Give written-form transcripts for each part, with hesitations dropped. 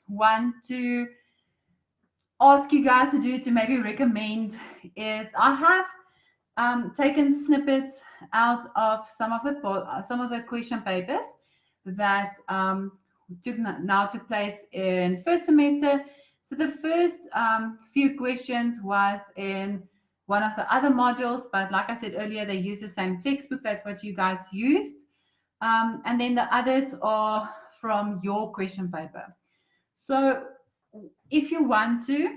want to ask you guys to do, to maybe recommend, is I have taken snippets out of some of the question papers that took place in first semester. So the first few questions was in one of the other modules, but like I said earlier, they use the same textbook. That's what you guys used. And then the others are from your question paper. So if you want to,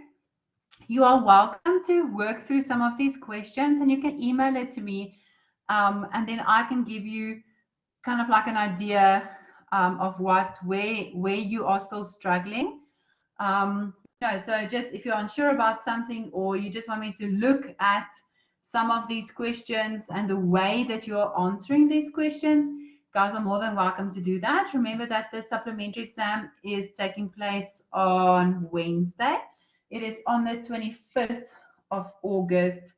you are welcome to work through some of these questions, and you can email it to me, and then I can give you kind of like an idea of where you are still struggling. So just if you're unsure about something, or you just want me to look at some of these questions and the way that you are answering these questions, guys are more than welcome to do that. Remember that the supplementary exam is taking place on Wednesday. It is on the 25th of August,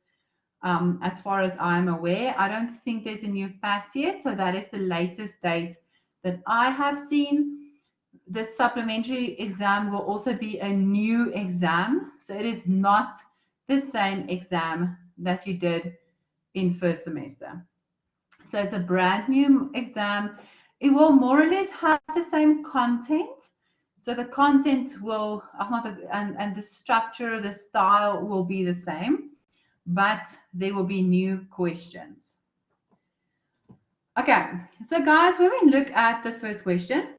as far as I'm aware. I don't think there's a new pass yet, so that is the latest date that I have seen. The supplementary exam will also be a new exam, so it is not the same exam that you did in first semester. So it's a brand new exam. It will more or less have the same content. So the content will, and the structure, the style will be the same, but there will be new questions. Okay, so guys, when we look at the first question,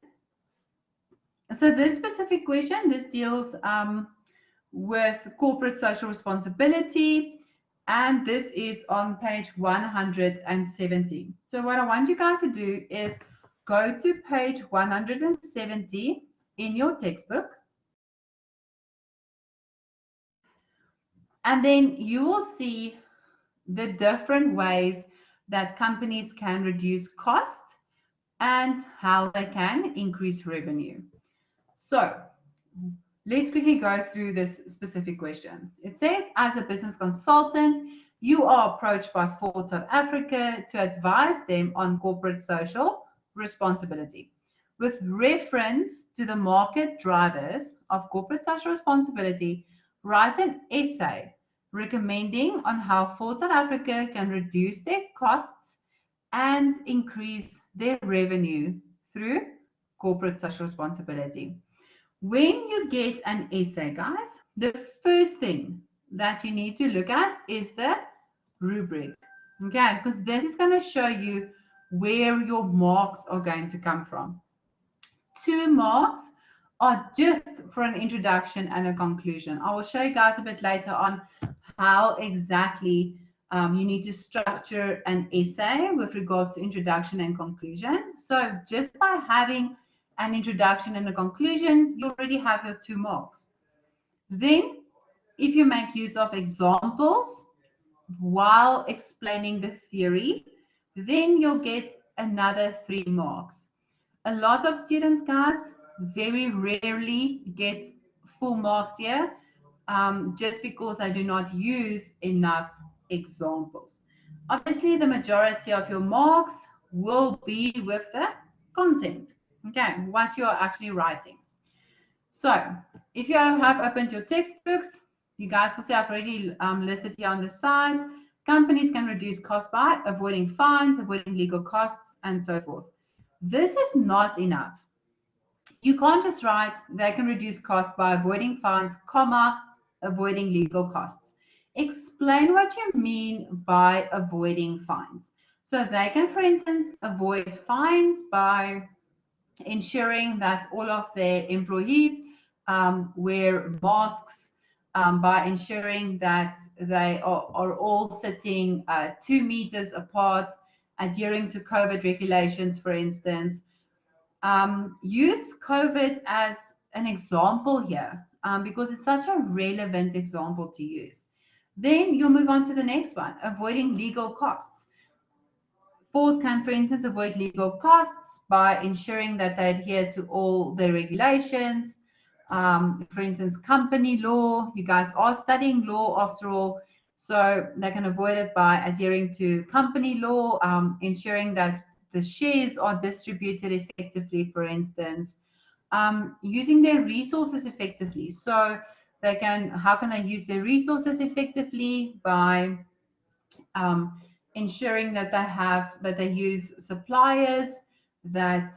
so this specific question, this deals with corporate social responsibility, and this is on page 170. So what I want you guys to do is go to page 170 in your textbook, and then you will see the different ways that companies can reduce cost and how they can increase revenue. So let's quickly go through this specific question. It says, as a business consultant, you are approached by Ford South Africa to advise them on corporate social responsibility. With reference to the market drivers of corporate social responsibility, write an essay recommending on how Ford South Africa can reduce their costs and increase their revenue through corporate social responsibility. When you get an essay, guys, the first thing that you need to look at is the rubric, okay? Because this is going to show you where your marks are going to come from. 2 marks are just for an introduction and a conclusion. I will show you guys a bit later on how exactly you need to structure an essay with regards to introduction and conclusion. So just by having an introduction and a conclusion, you already have your 2 marks. Then, if you make use of examples while explaining the theory, then you'll get another 3 marks. A lot of students, guys, very rarely get full marks here, just because I do not use enough examples. Obviously, the majority of your marks will be with the content, okay, what you're actually writing. So if you have opened your textbooks, you guys will see I've already listed here on the side. Companies can reduce costs by avoiding fines, avoiding legal costs, and so forth. This is not enough. You can't just write they can reduce costs by avoiding fines, comma, avoiding legal costs. Explain what you mean by avoiding fines. So they can, for instance, avoid fines by ensuring that all of their employees wear masks, by ensuring that they are all sitting 2 meters apart, adhering to COVID regulations, for instance. Use COVID as an example here, because it's such a relevant example to use. Then you'll move on to the next one, avoiding legal costs. Ford can, for instance, avoid legal costs by ensuring that they adhere to all the regulations. For instance, company law. You guys are studying law after all, so they can avoid it by adhering to company law, ensuring that the shares are distributed effectively, for instance. using their resources effectively. So how can they use their resources effectively by ensuring that they use suppliers that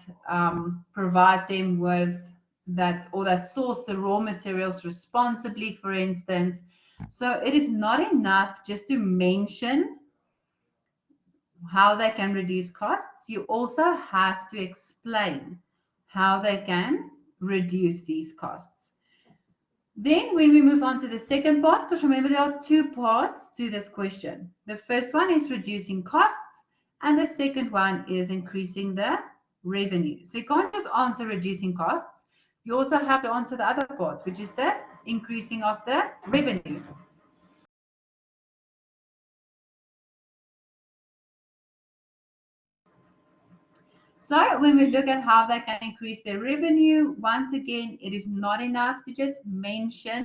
provide them with that source the raw materials responsibly, for instance. So it is not enough just to mention how they can reduce costs. You also have to explain how they can reduce these costs. Then when we move on to the second part, because remember there are two parts to this question. The first one is reducing costs, and the second one is increasing the revenue. So you can't just answer reducing costs. You also have to answer the other part, which is the increasing of the revenue. So when we look at how they can increase their revenue, once again, it is not enough to just mention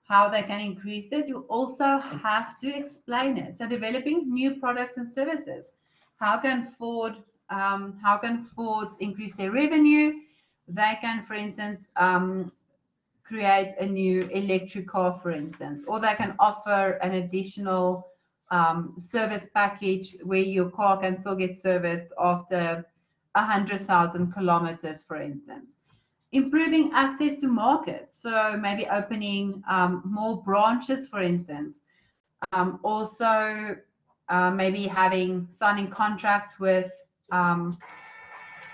how they can increase it. You also have to explain it. So developing new products and services. How can Ford increase their revenue? They can, for instance, create a new electric car, for instance, or they can offer an additional service package where your car can still get serviced after 100,000 kilometers, for instance. Improving access to markets, so maybe opening more branches, for instance. Also, maybe signing contracts with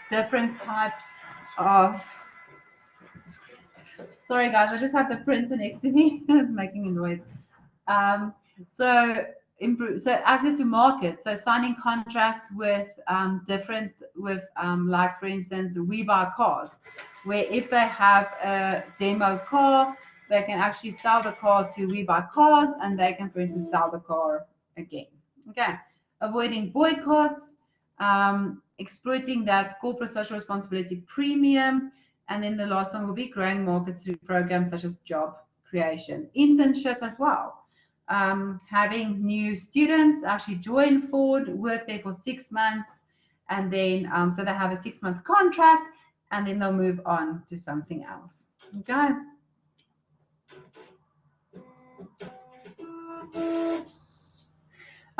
different types of. Sorry, guys, I just have the printer next to me. It's making a noise. Um, so access to markets. So signing contracts with like for instance, We Buy Cars, where if they have a demo car, they can actually sell the car to We Buy Cars, and they can, for instance, sell the car again. Okay, avoiding boycotts, exploiting that corporate social responsibility premium, and then the last one will be growing markets through programs such as job creation, internships as well. Having new students actually join Ford, work there for 6 months, and then so they have a 6-month contract, and then they'll move on to something else. Okay.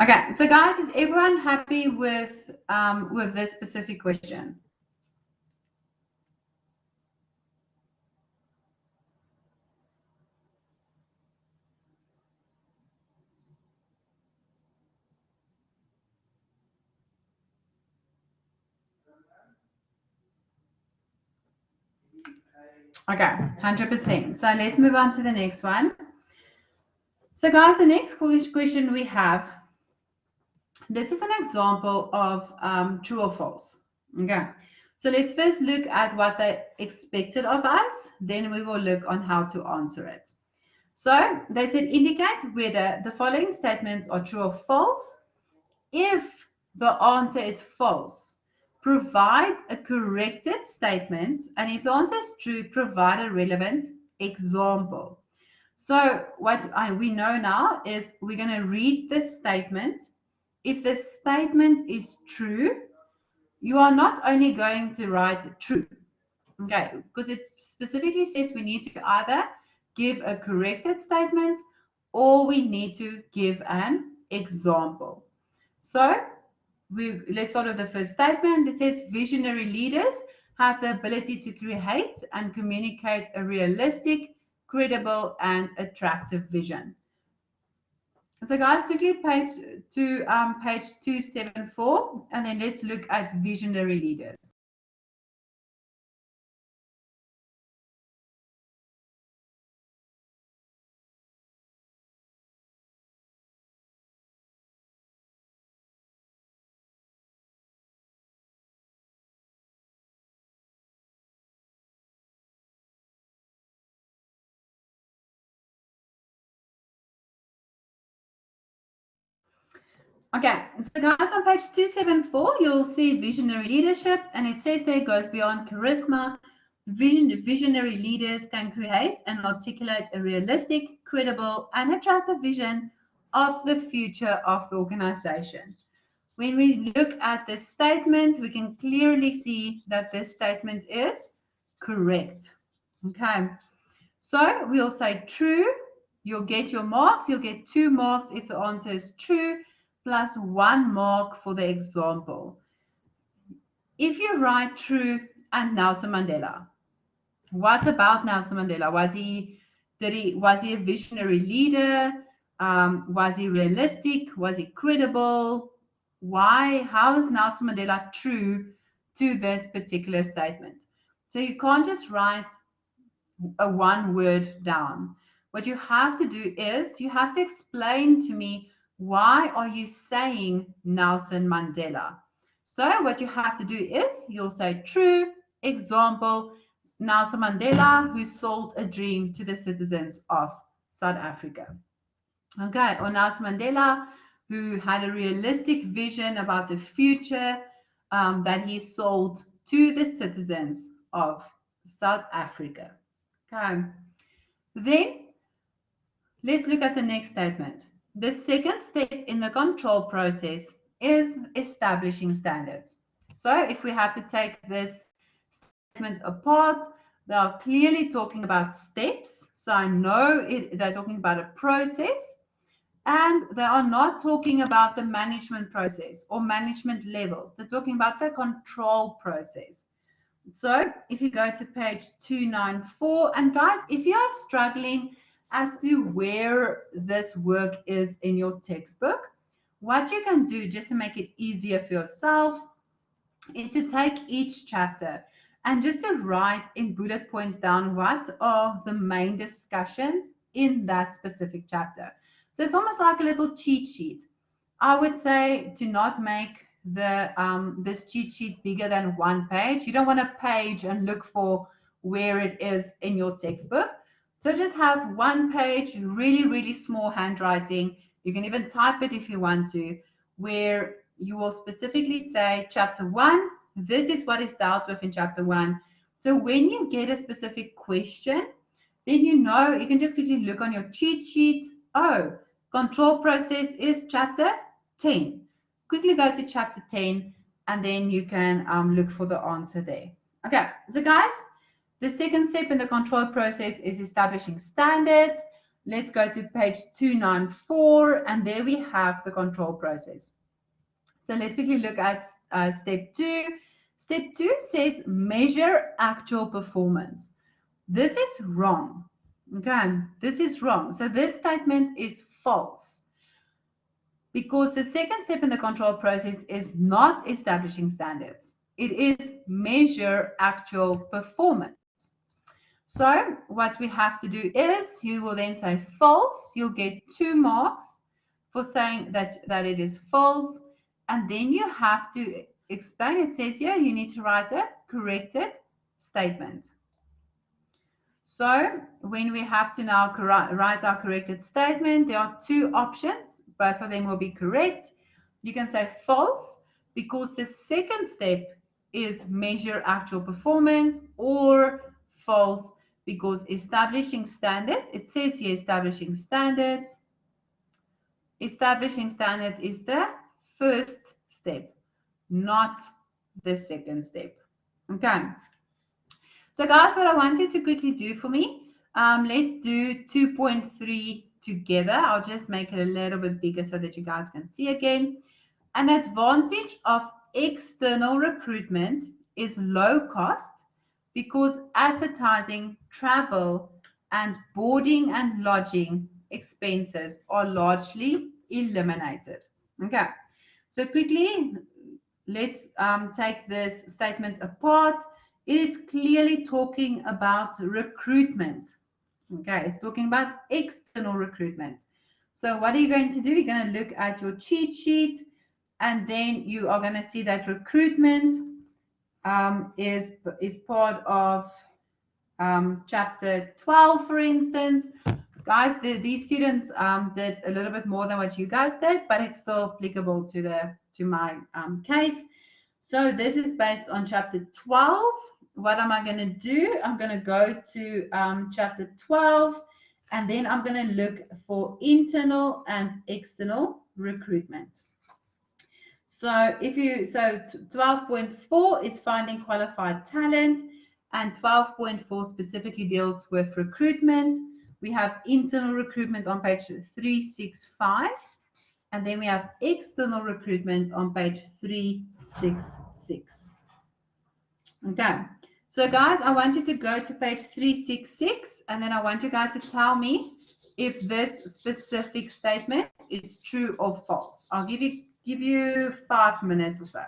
Okay, so guys, is everyone happy with this specific question? Okay, 100%. So let's move on to the next one. So guys, the next question we have, this is an example of true or false. Okay, so let's first look at what they expected of us, then we will look on how to answer it. So they said indicate whether the following statements are true or false. If the answer is false, provide a corrected statement, and if the answer is true, provide a relevant example. So what we know now is we're going to read this statement. If the statement is true, you are not only going to write true, okay, because it specifically says we need to either give a corrected statement or we need to give an example. So let's start with the first statement. It says visionary leaders have the ability to create and communicate a realistic, credible, and attractive vision. So guys, quickly page 274, and then let's look at visionary leaders. Okay, so guys, on page 274, you'll see visionary leadership, and it says there it goes beyond charisma. Visionary leaders can create and articulate a realistic, credible, and attractive vision of the future of the organization. When we look at this statement, we can clearly see that this statement is correct. Okay, so we'll say true. You'll get your marks. You'll get 2 marks if the answer is true, plus 1 mark for the example. If you write true and Nelson Mandela, what about Nelson Mandela? Was he a visionary leader? Was he realistic? Was he credible? Why? How is Nelson Mandela true to this particular statement? So you can't just write a one word down. What you have to do is you have to explain to me, why are you saying Nelson Mandela? So what you have to do is you'll say true, example, Nelson Mandela, who sold a dream to the citizens of South Africa. Okay, or Nelson Mandela, who had a realistic vision about the future that he sold to the citizens of South Africa. Okay, then let's look at the next statement. The second step in the control process is establishing standards. So if we have to take this statement apart, they are clearly talking about steps. So I know they're talking about a process, and they are not talking about the management process or management levels. They're talking about the control process. So if you go to page 294, and guys, if you are struggling as to where this work is in your textbook, what you can do just to make it easier for yourself is to take each chapter and just to write in bullet points down what are the main discussions in that specific chapter. So it's almost like a little cheat sheet. I would say to not make this cheat sheet bigger than 1 page. You don't want to page and look for where it is in your textbook. So just have 1 page, really, really small handwriting. You can even type it if you want to, where you will specifically say chapter 1, this is what is dealt with in chapter 1. So when you get a specific question, then you know, you can just quickly look on your cheat sheet. Oh, control process is chapter 10. Quickly go to chapter 10, and then you can look for the answer there. Okay, so guys, the second step in the control process is establishing standards. Let's go to page 294, and there we have the control process. So let's quickly look at step 2. Step 2 says measure actual performance. This is wrong. Okay, this is wrong. So this statement is false, because the second step in the control process is not establishing standards. It is measure actual performance. So what we have to do is you will then say false. You'll get 2 marks for saying that it is false. And then you have to explain. It says here you need to write a corrected statement. So when we have to now write our corrected statement, there are 2 options. Both of them will be correct. You can say false because the second step is measure actual performance, or false because establishing standards. It says here establishing standards. Establishing standards is the first step, not the second step. Okay. So guys, what I want you to quickly do for me, let's do 2.3 together. I'll just make it a little bit bigger so that you guys can see again. An advantage of external recruitment is low cost because advertising, travel, and boarding and lodging expenses are largely eliminated. Okay, so quickly, let's take this statement apart. It is clearly talking about recruitment. Okay, it's talking about external recruitment. So what are you going to do? You're going to look at your cheat sheet, and then you are going to see that recruitment is part of chapter 12, for instance. Guys, these students did a little bit more than what you guys did, but it's still applicable to my case. So this is based on chapter 12. What am I going to do? I'm going to go to chapter 12, and then I'm going to look for internal and external recruitment. So 12.4 is finding qualified talent, and 12.4 specifically deals with recruitment. We have internal recruitment on page 365, and then we have external recruitment on page 366. Okay, so guys, I want you to go to page 366, and then I want you guys to tell me if this specific statement is true or false. I'll give you 5 minutes or so.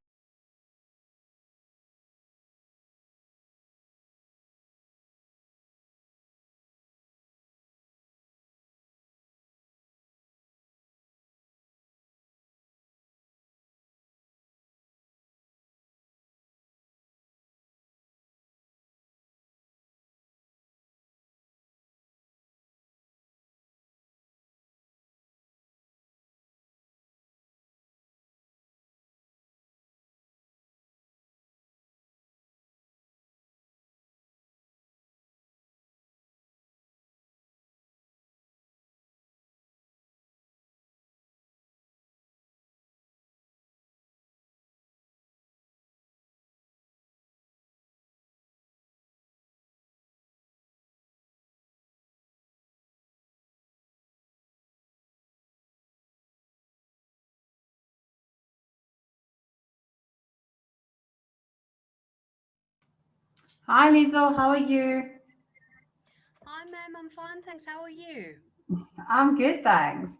Hi, Liesel, how are you? Hi, ma'am. I'm fine, thanks. How are you? I'm good, thanks.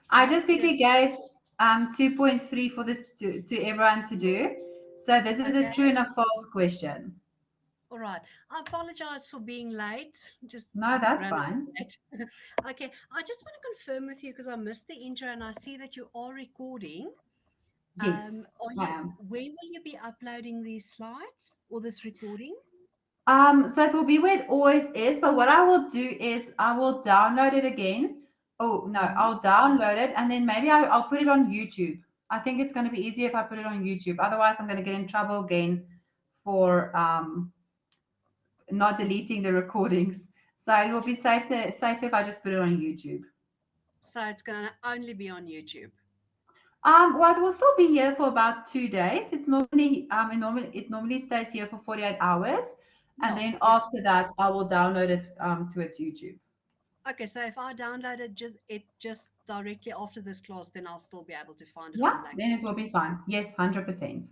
I just That's good. quickly gave 2.3 for this to everyone to do. So this is a Okay. true and a false question. All right. I apologize for being late. Just No, that's ran a fine. bit late. Okay. I just want to confirm with you because I missed the intro and I see that you are recording. Yes, Are I you? am. Where will you be uploading these slides or this recording? So it will be where it always is, but what I will do is I will download it again. Oh, no, Mm-hmm. I'll download it and then maybe I'll put it on YouTube. I think it's going to be easier if I put it on YouTube. Otherwise, I'm going to get in trouble again for not deleting the recordings. So it will be safe if I just put it on YouTube. So it's going to only be on YouTube. Well, it will still be here for about 2 days. It's normally it normally stays here for 48 hours, and Yeah. then Yeah. after that, I will download it to its YouTube. Okay. So if I download it just directly after this class, then I'll still be able to find it Yeah, on that. then it will be fine. Yes, 100%.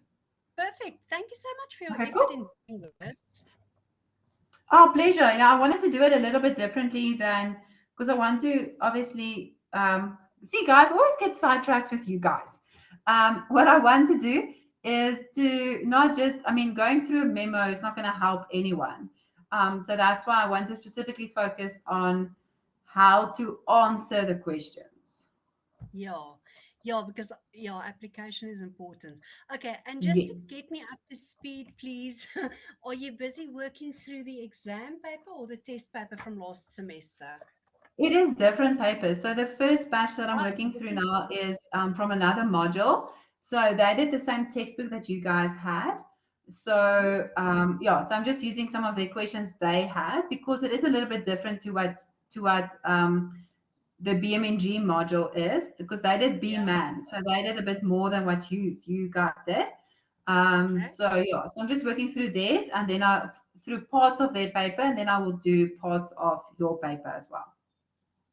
Perfect. Thank you so much for your Okay, effort in cool. doing this. Oh, pleasure. Yeah, I wanted to do it a little bit differently than because I want to obviously see guys, I always get sidetracked with you guys. What I want to do is to not just, I mean, going through a memo is not going to help anyone. So that's why I want to specifically focus on how to answer the questions. Yeah, yeah, because yeah, application is important. Okay, and just to Yes. get me up to speed, please, are you busy working through the exam paper or the test paper from last semester? It is different papers. So the first batch that I'm Oh, it's working through different. now is from another module. So they did the same textbook that you guys had. Mhm. So yeah, so I'm just using some of the questions they had because it is a little bit different to what the BMNG module is because they did Yeah, BMAN. So they did a bit more than what you guys did. okay. So yeah, so I'm just working through theirs and then I through parts of their paper and then I will do parts of your paper as well.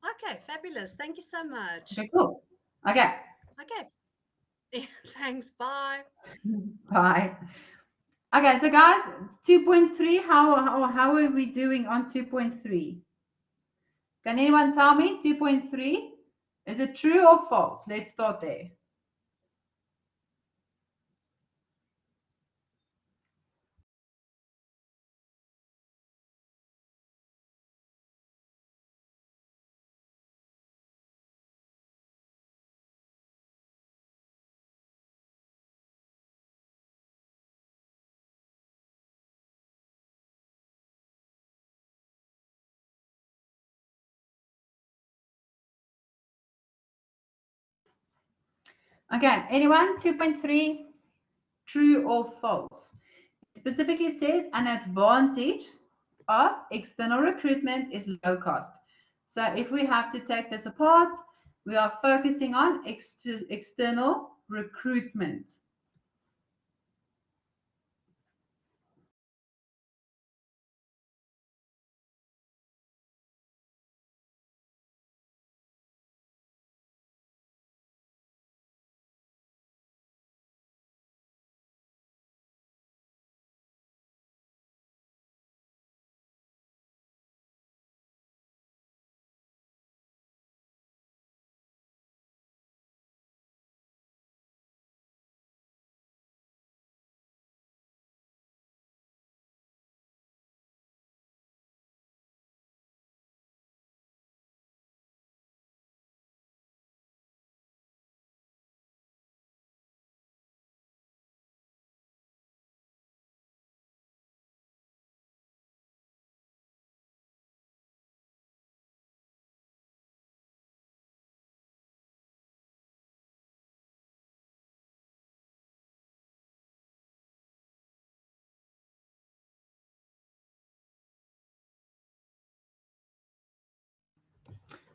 Okay, fabulous. Thank you so much. Okay, cool. Okay, Okay, thanks. Bye. bye. Okay, so guys, 2.3, how are we doing on 2.3? Can anyone tell me 2.3? Is it true or false? Let's start there. Okay, anyone? 2.3, true or false? It specifically says an advantage of external recruitment is low cost. So if we have to take this apart, we are focusing on external recruitment.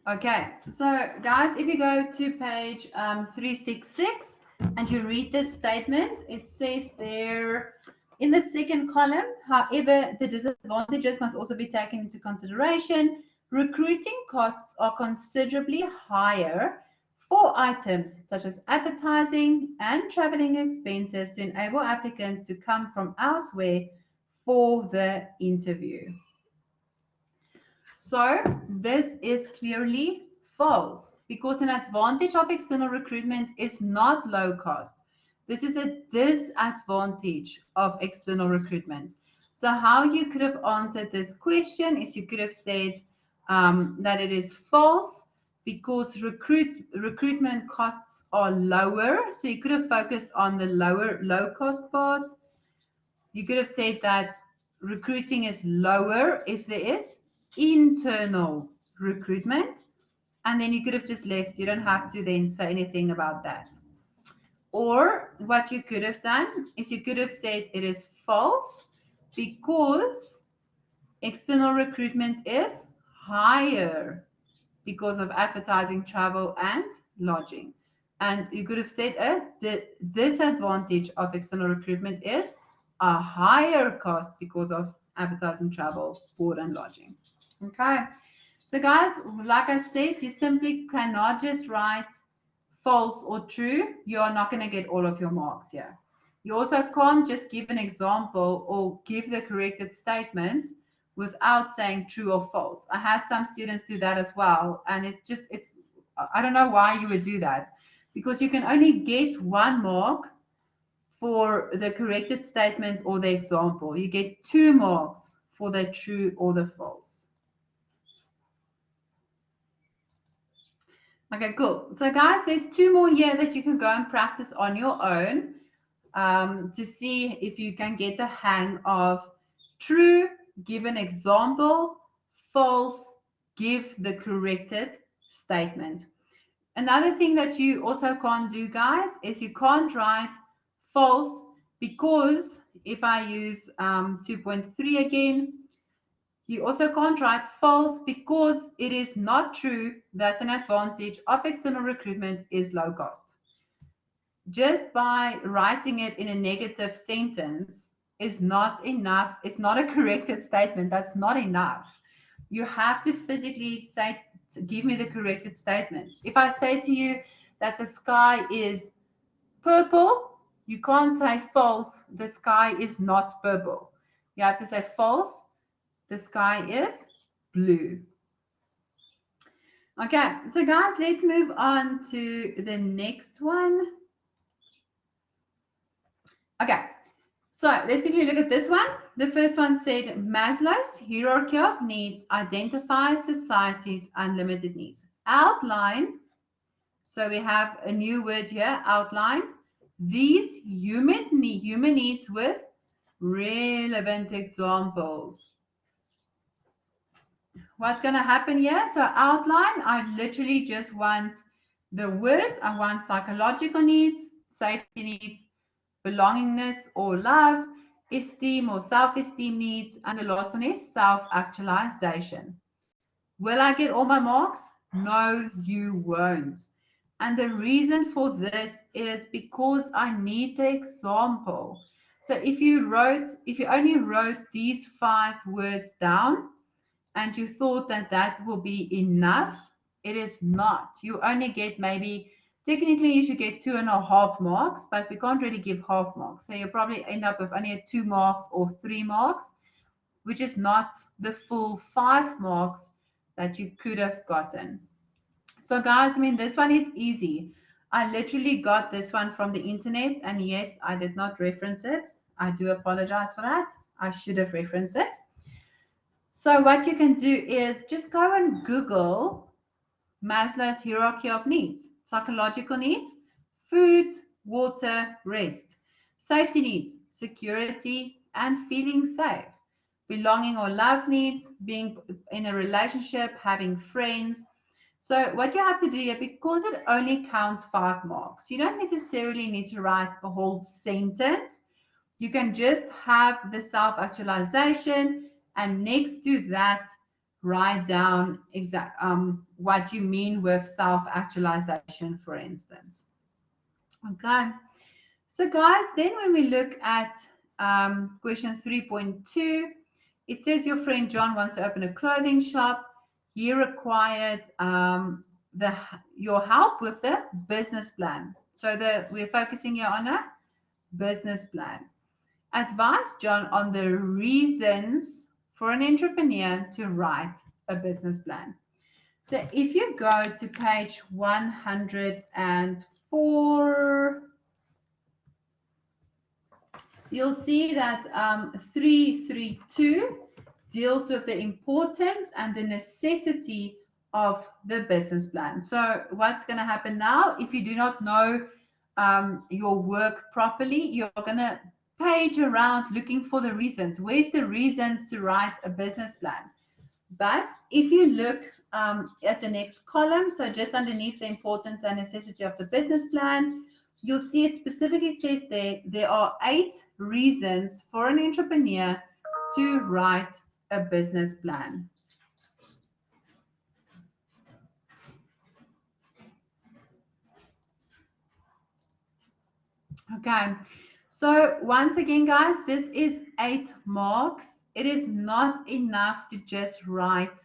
Okay, so guys, if you go to page 366 and you read this statement, it says there in the second column, however, the disadvantages must also be taken into consideration. Recruiting costs are considerably higher for items such as advertising and traveling expenses to enable applicants to come from elsewhere for the interview. So this is clearly false because an advantage of external recruitment is not low cost. This is a disadvantage of external recruitment. So how you could have answered this question is you could have said that it is false because recruitment costs are lower. So you could have focused on the low cost part. You could have said that recruiting is lower if there is internal recruitment, and then you could have just left. You don't have to then say anything about that. Or what you could have done is you could have said it is false because external recruitment is higher because of advertising, travel, and lodging. And you could have said a disadvantage of external recruitment is a higher cost because of advertising, travel, board, and lodging. Okay. So, guys, like I said, you simply cannot just write false or true. You are not going to get all of your marks here. You also can't just give an example or give the corrected statement without saying true or false. I had some students do that as well, and I don't know why you would do that, because you can only get 1 mark for the corrected statement or the example. You get 2 marks for the true or the false. Okay, cool. So guys, there's 2 more here that you can go and practice on your own to see if you can get the hang of true, give an example, false, give the corrected statement. Another thing that you also can't do, guys, is you can't write false because if I use 2.3 again, you also can't write false because it is not true that an advantage of external recruitment is low cost. Just by writing it in a negative sentence is not enough. It's not a corrected statement. That's not enough. You have to physically say, give me the corrected statement. If I say to you that the sky is purple, you can't say false, the sky is not purple. You have to say false, the sky is blue. Okay, so guys, let's move on to the next one. Okay, so let's quickly look at this one. The first one said Maslow's hierarchy of needs identifies society's unlimited needs. Outline, so we have a new word here, outline, these human needs with relevant examples. What's going to happen here? So outline, I literally just want the words. I want psychological needs, safety needs, belongingness or love, esteem or self-esteem needs, and the last one is self-actualization. Will I get all my marks? No, you won't. And the reason for this is because I need the example. So if you only wrote these 5 words down and you thought that that will be enough, it is not. You only get maybe, technically you should get 2.5 marks, but we can't really give half marks. So you'll probably end up with only 2 marks or 3 marks, which is not the full 5 marks that you could have gotten. So guys, I mean, this one is easy. I literally got this one from the internet, and yes, I did not reference it. I do apologize for that. I should have referenced it. So what you can do is just go and Google Maslow's hierarchy of needs. Psychological needs, food, water, rest. Safety needs, security and feeling safe. Belonging or love needs, being in a relationship, having friends. So what you have to do here, because it only counts 5 marks, you don't necessarily need to write a whole sentence. You can just have the self-actualization and next to that, write down what you mean with self-actualization, for instance. Okay. So guys, then when we look at question 3.2, it says your friend John wants to open a clothing shop. He required your help with the business plan. So we're focusing here on a business plan. Advise John on the reasons for an entrepreneur to write a business plan. So if you go to page 104, you'll see that 332 deals with the importance and the necessity of the business plan. So what's going to happen now, if you do not know your work properly, you're going to page around looking for the reasons. Where's the reasons to write a business plan? But if you look at the next column, so just underneath the importance and necessity of the business plan, you'll see it specifically says there are 8 reasons for an entrepreneur to write a business plan. Okay, so once again, guys, this is 8 marks. It is not enough to just write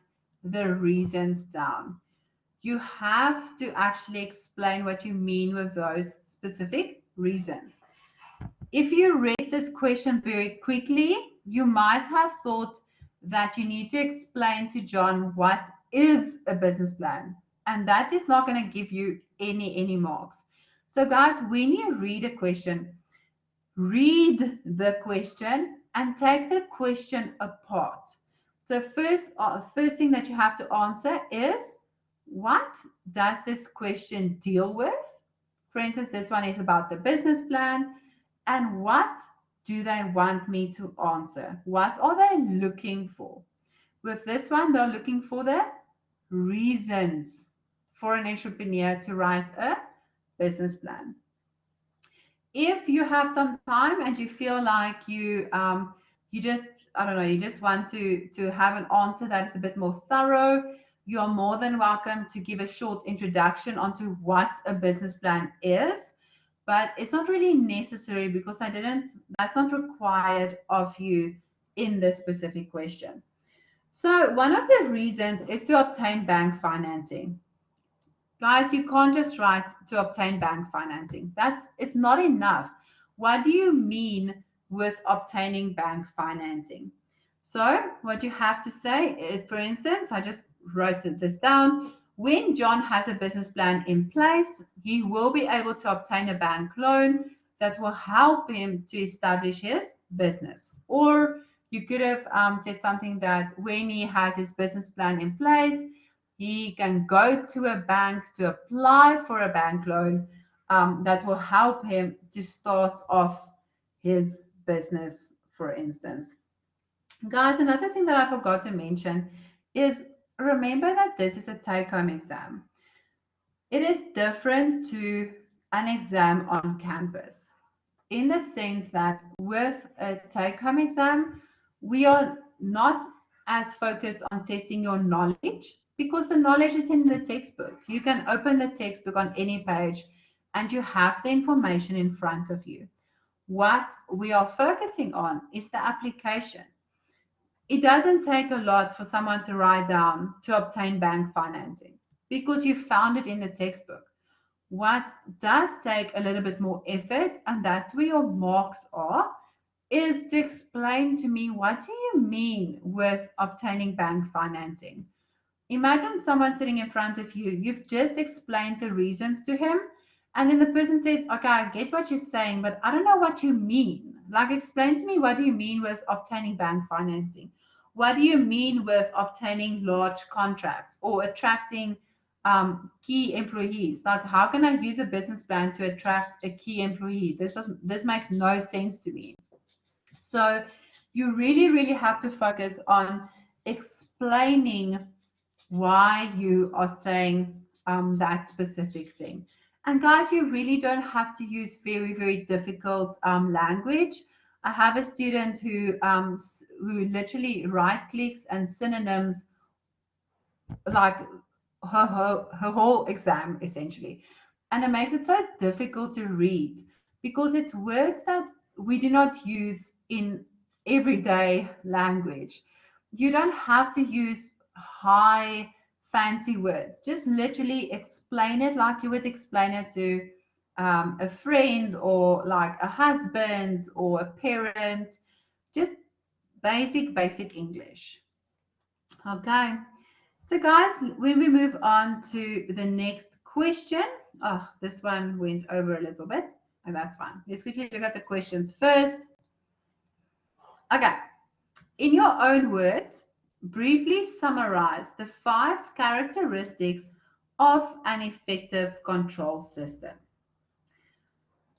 the reasons down. You have to actually explain what you mean with those specific reasons. If you read this question very quickly, you might have thought that you need to explain to John what is a business plan, and that is not going to give you any marks. So guys, when you read a question, read the question and take the question apart. So first thing that you have to answer is, what does this question deal with? For instance, this one is about the business plan. And what do they want me to answer? What are they looking for? With this one, they're looking for the reasons for an entrepreneur to write a business plan. If you have some time and you feel like you just, I don't know, you just want to have an answer that is a bit more thorough, you're more than welcome to give a short introduction onto what a business plan is. But it's not really necessary because that's not required of you in this specific question. So one of the reasons is to obtain bank financing. Guys, you can't just write to obtain bank financing. It's not enough. What do you mean with obtaining bank financing? So what you have to say is, for instance, I just wrote this down. When John has a business plan in place, he will be able to obtain a bank loan that will help him to establish his business. Or you could have said something that when he has his business plan in place, he can go to a bank to apply for a bank loan that will help him to start off his business, for instance. Guys, another thing that I forgot to mention is, remember that this is a take-home exam. It is different to an exam on campus in the sense that with a take-home exam, we are not as focused on testing your knowledge because the knowledge is in the textbook. You can open the textbook on any page and you have the information in front of you. What we are focusing on is the application. It doesn't take a lot for someone to write down to obtain bank financing because you found it in the textbook. What does take a little bit more effort, and that's where your marks are, is to explain to me, what do you mean with obtaining bank financing? Imagine someone sitting in front of you, you've just explained the reasons to him, and then the person says, okay, I get what you're saying, but I don't know what you mean. Like, explain to me, what do you mean with obtaining bank financing? What do you mean with obtaining large contracts or attracting key employees? Like, how can I use a business plan to attract a key employee? This makes no sense to me. So you really have to focus on explaining why you are saying that specific thing. And guys, you really don't have to use very difficult language. I have a student who literally right clicks and synonyms like her whole exam essentially. And it makes it so difficult to read because it's words that we do not use in everyday language. You don't have to use high fancy words. Just literally explain it like you would explain it to a friend or like a husband or a parent. Just basic English. Okay. So guys, when we move on to the next question, oh, this one went over a little bit, and that's fine. Let's quickly look at the questions first. Okay. In your own words, briefly summarize the 5 characteristics of an effective control system.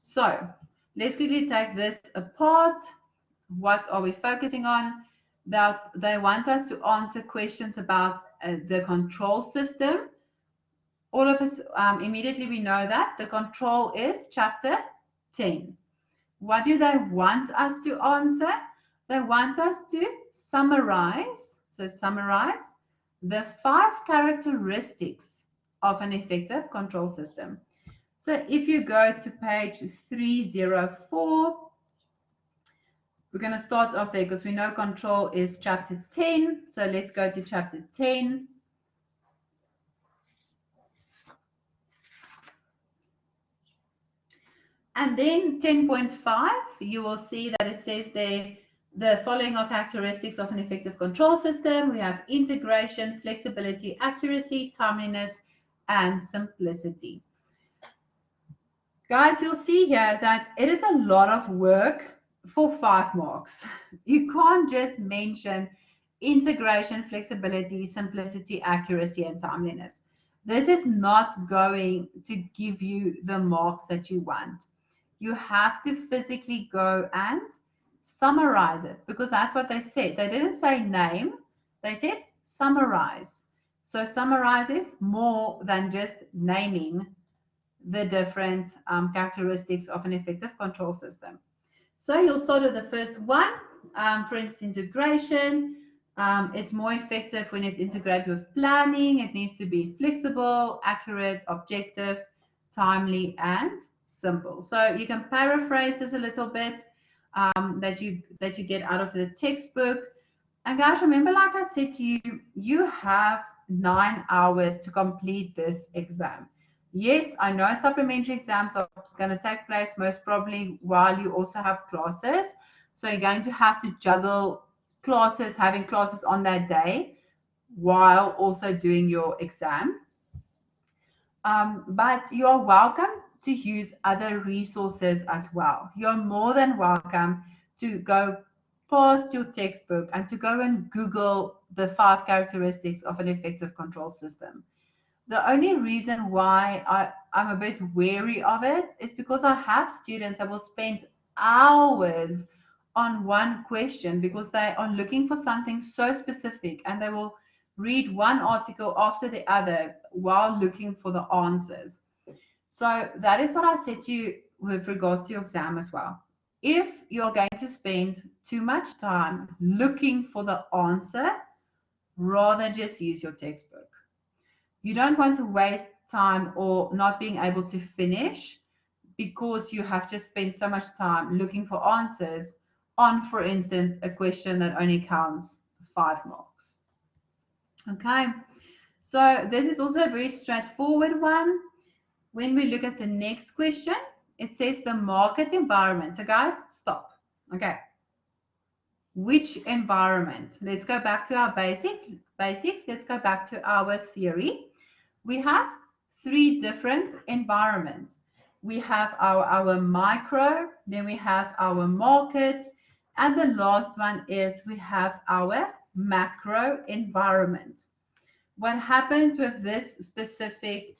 So let's quickly take this apart. What are we focusing on? That they want us to answer questions about the control system. All of us immediately we know that the control is chapter 10. What do they want us to answer? They want us to summarize. So summarize the 5 characteristics of an effective control system. So if you go to page 304, we're going to start off there because we know control is chapter 10. So let's go to chapter 10. And then 10.5, you will see that it says there, the following are characteristics of an effective control system. We have integration, flexibility, accuracy, timeliness, and simplicity. Guys, you'll see here that it is a lot of work for 5 marks. You can't just mention integration, flexibility, simplicity, accuracy, and timeliness. This is not going to give you the marks that you want. You have to physically go and summarize it because that's what they said. They didn't say name, they said summarize. So summarize is more than just naming the different characteristics of an effective control system. So you'll start with the first one. For instance, integration. It's more effective when it's integrated with planning. It needs to be flexible, accurate, objective, timely, and simple. So you can paraphrase this a little bit that you get out of the textbook. And guys, remember, like I said to you, you have 9 hours to complete this exam. Yes, I know supplementary exams are going to take place most probably while you also have classes. So you're going to have to juggle classes, having classes on that day while also doing your exam. But you're welcome to use other resources as well. You're more than welcome to go past your textbook and to go and Google the 5 characteristics of an effective control system. The only reason why I'm a bit wary of it is because I have students that will spend hours on one question because they are looking for something so specific and they will read one article after the other while looking for the answers. So that is what I said to you with regards to your exam as well. If you're going to spend too much time looking for the answer, rather just use your textbook. You don't want to waste time or not being able to finish because you have just spent so much time looking for answers on, for instance, a question that only counts 5 marks. Okay, so this is also a very straightforward one. When we look at the next question, it says the market environment. So guys, stop. Okay. Which environment? Let's go back to our basics. Let's go back to our theory. We have 3 different environments. We have our micro, then we have our market, and the last one is we have our macro environment. What happened with this specific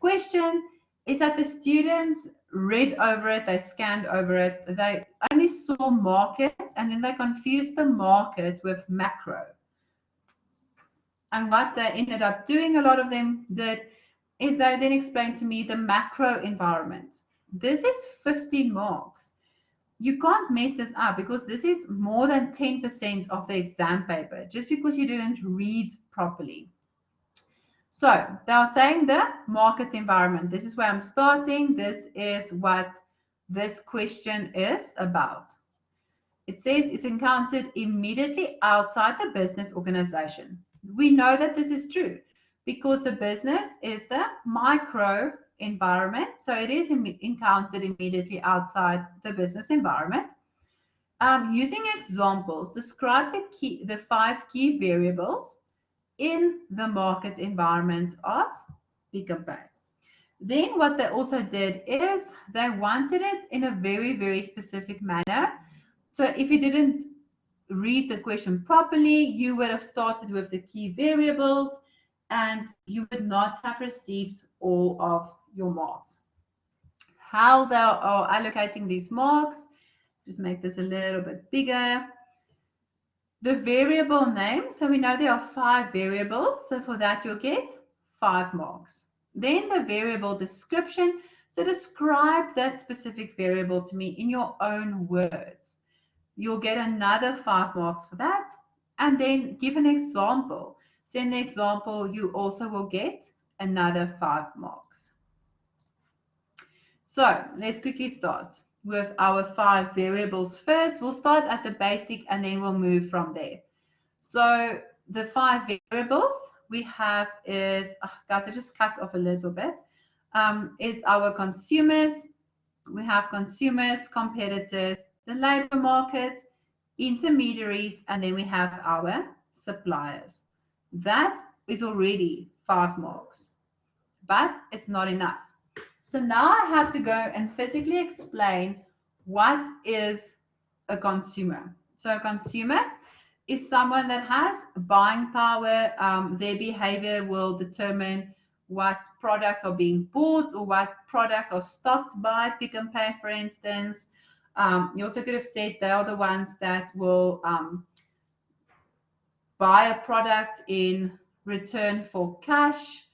question is that the students read over it, they scanned over it, they only saw market, and then they confused the market with macro. And what they ended up doing, a lot of them did, is they then explained to me the macro environment. This is 15 marks. You can't mess this up because this is more than 10% of the exam paper just because you didn't read properly. So they are saying the market environment. This is where I'm starting. This is what this question is about. It says it's encountered immediately outside the business organization. We know that this is true because the business is the micro environment. So it is encountered immediately outside the business environment. Using examples, describe the 5 key variables in the market environment of Pick n Pay. Then what they also did is they wanted it in a very, very specific manner. So if you didn't read the question properly, you would have started with the key variables and you would not have received all of your marks. How they are allocating these marks, just make this a little bit bigger. The variable name, so we know there are 5 variables, so for that you'll get 5 marks. Then the variable description, so describe that specific variable to me in your own words. You'll get another 5 marks for that, and then give an example. So in the example, you also will get another 5 marks. So let's quickly start with our 5 variables first. We'll start at the basic and then we'll move from there. So the 5 variables we have is, guys, I just cut off a little bit, is our consumers. We have consumers, competitors, the labor market, intermediaries, and then we have our suppliers. That is already 5 marks, but it's not enough. So now I have to go and physically explain what is a consumer. So a consumer is someone that has buying power. Their behavior will determine what products are being bought or what products are stocked by Pick n Pay, for instance. You also could have said they are the ones that will buy a product in return for cash,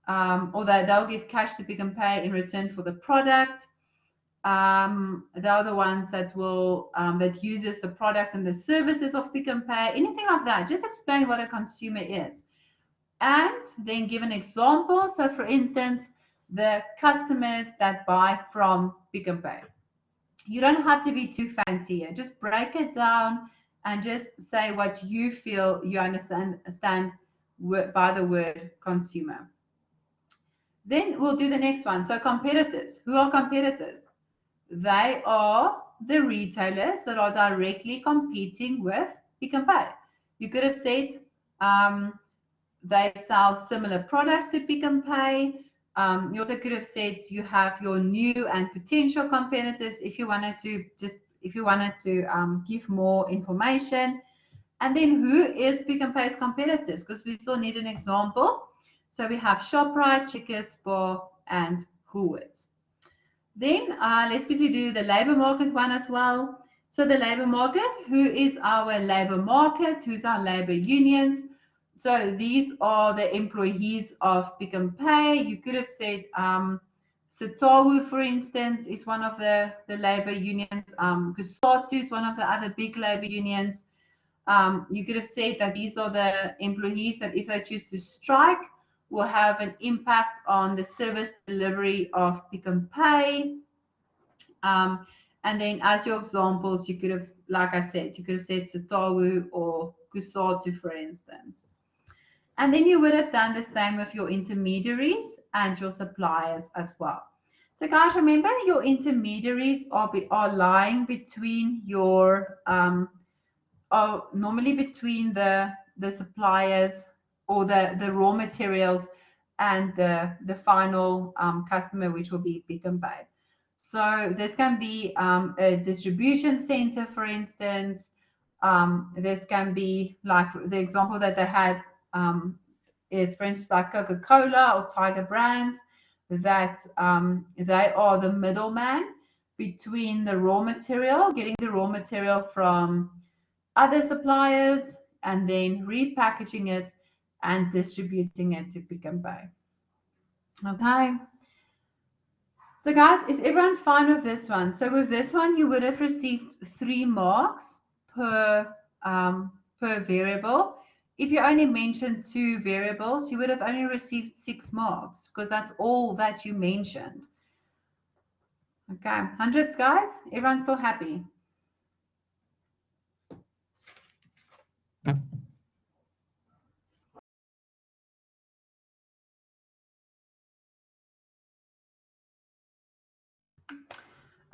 or they'll give cash to Pick n Pay in return for the product. They're the ones that will that uses the products and the services of Pick n Pay, anything like that. Just explain what a consumer is, and then give an example. So, for instance, the customers that buy from Pick n Pay. You don't have to be too fancy here. Just break it down and just say what you feel you understand by the word consumer. Then we'll do the next one. So competitors. Who are competitors? They are the retailers that are directly competing with Pick n Pay. You could have said they sell similar products to Pick n Pay. You also could have said you have your new and potential competitors if you wanted to give more information. And then who is Pick n Pay's competitors? Because we still need an example. So we have ShopRite, Checkers, Spar, and Woolworths. Then let's quickly do the labor market one as well. So the labor market, who is our labor market? Who's our labor unions? So these are the employees of Pick n Pay. You could have said Setawu, for instance, is one of the labor unions. Kusatu is one of the other big labor unions. You could have said that these are the employees that if they choose to strike, will have an impact on the service delivery of Pick n Pay. And then as your examples, you could have, like I said, you could have said Setawu or Kusatu, for instance. And then you would have done the same with your intermediaries and your suppliers as well. So guys, remember your intermediaries are lying between your, are normally between the suppliers or the raw materials and the final customer, which will be Pick n Pay. So this can be a distribution center, for instance. This can be like the example that they had is, for instance, like Coca-Cola or Tiger Brands, that they are the middleman between the raw material, getting the raw material from other suppliers, and then repackaging it and distributing it to Pick n Pay. Okay. So guys, is everyone fine with this one? So with this one, you would have received 3 marks per variable. If you only mentioned 2 variables, you would have only received 6 marks because that's all that you mentioned. Okay, hundreds, guys. Everyone's still happy.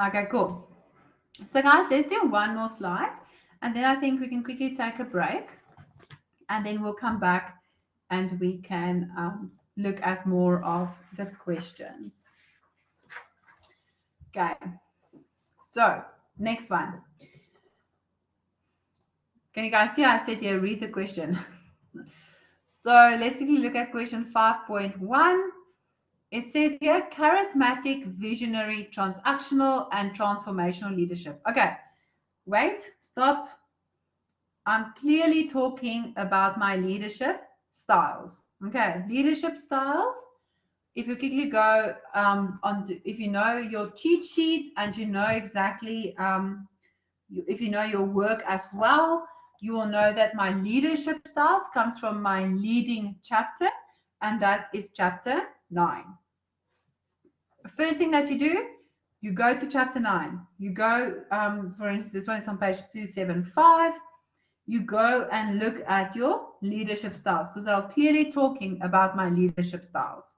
Okay, cool. So guys, let's do one more slide, and then I think we can quickly take a break, and then we'll come back and we can look at more of the questions. Okay, so next one. Can you guys see I said here, read the question. So let's quickly look at question 5.1. It says here, charismatic, visionary, transactional, and transformational leadership. Okay, wait, stop. I'm clearly talking about my leadership styles. Okay, leadership styles. If you quickly go if you know your cheat sheet and you know exactly, if you know your work as well, you will know that my leadership styles comes from my leading chapter, and that is chapter 9. First thing that you do, you go to chapter 9. You go, for instance, this one is on page 275. You go and look at your leadership styles because they're clearly talking about my leadership styles.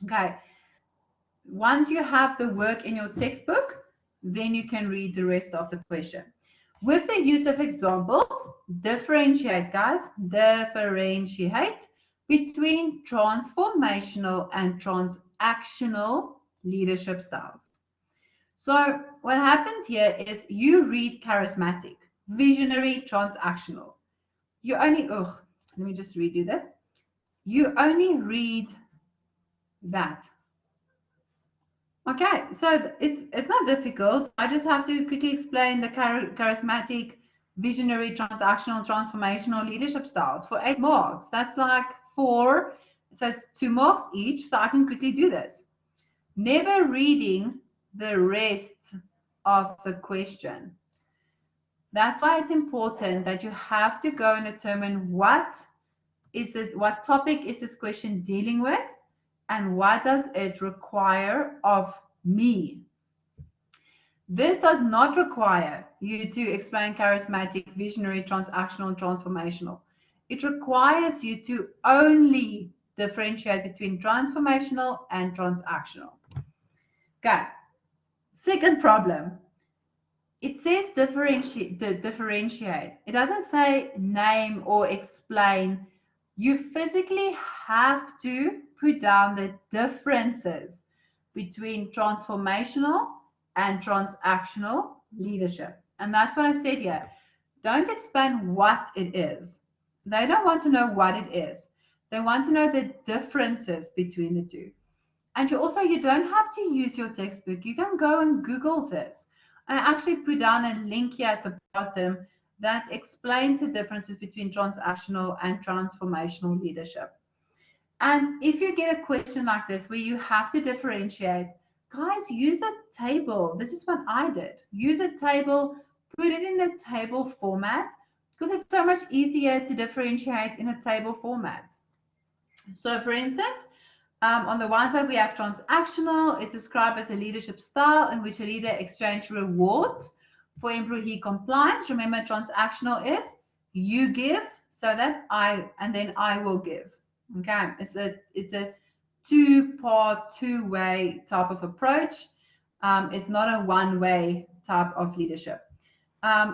Okay. Once you have the work in your textbook, then you can read the rest of the question. With the use of examples, differentiate, guys, differentiate between transformational and transactional leadership styles. So what happens here is you read charismatic, visionary, transactional. You only, let me just redo this. You only read that. Okay, so it's not difficult. I just have to quickly explain the charismatic, visionary, transactional, transformational leadership styles for 8 marks. That's like 4, so it's 2 marks each, so I can quickly do this. Never reading the rest of the question. That's why it's important that you have to go and determine what topic is this question dealing with, and what does it require of me. This does not require you to explain charismatic, visionary, transactional, and transformational. It requires you to only differentiate between transformational and transactional. Okay. Second problem. It says differentiate. It doesn't say name or explain. You physically have to put down the differences between transformational and transactional leadership. And that's what I said here. Don't explain what it is. They don't want to know what it is. They want to know the differences between the two. And you don't have to use your textbook. You can go and Google this. I actually put down a link here at the bottom that explains the differences between transactional and transformational leadership. And if you get a question like this where you have to differentiate, guys, use a table. This is what I did. Use a table, put it in a table format, because it's so much easier to differentiate in a table format. So for instance, on the one side, we have transactional. It's described as a leadership style in which a leader exchanges rewards for employee compliance. Remember, transactional is you give so that and then I will give. Okay, it's a two-part, two-way type of approach. It's not a one-way type of leadership.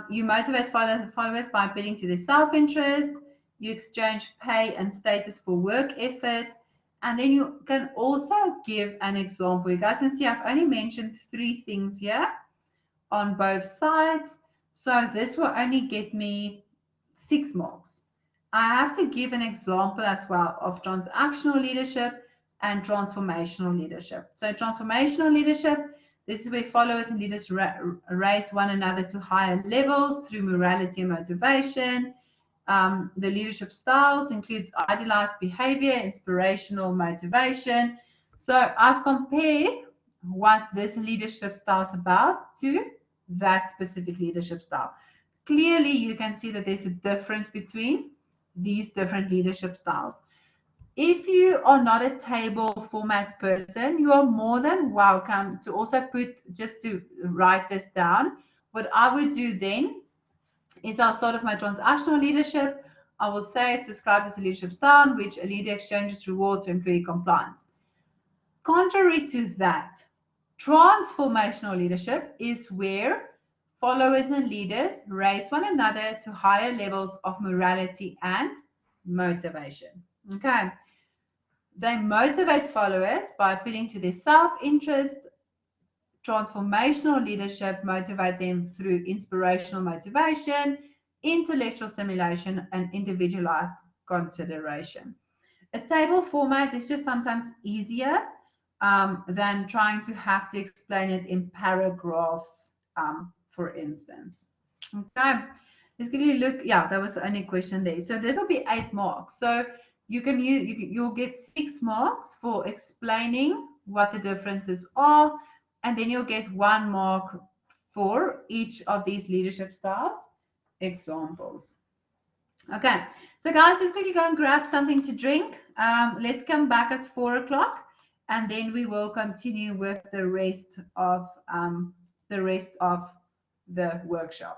You motivate followers by appealing to their self-interest. You exchange pay and status for work effort. And then you can also give an example. You guys can see I've only mentioned 3 things here on both sides. So this will only get me 6 marks. I have to give an example as well of transactional leadership and transformational leadership. So transformational leadership, this is where followers and leaders raise one another to higher levels through morality and motivation. The leadership styles includes idealized behavior, inspirational motivation. So I've compared what this leadership style is about to that specific leadership style. Clearly, you can see that there's a difference between these different leadership styles. If you are not a table format person, you are more than welcome to also just to write this down. What I would do then is I'll start with my transactional leadership. I will say it's described as a leadership style in which a leader exchanges rewards for employee compliance. Contrary to that, transformational leadership is where followers and leaders raise one another to higher levels of morality and motivation. Okay. They motivate followers by appealing to their self-interest. Transformational leadership motivate them through inspirational motivation, intellectual stimulation, and individualized consideration. A table format is just sometimes easier than trying to have to explain it in paragraphs, for instance. Okay, let's quickly look. Yeah, that was the only question there. So this will be 8 marks. So you'll get 6 marks for explaining what the differences are, and then you'll get 1 mark for each of these leadership styles examples. Okay, so guys, let's quickly go and grab something to drink. Let's come back at 4 o'clock, and then we will continue with the rest of the workshop.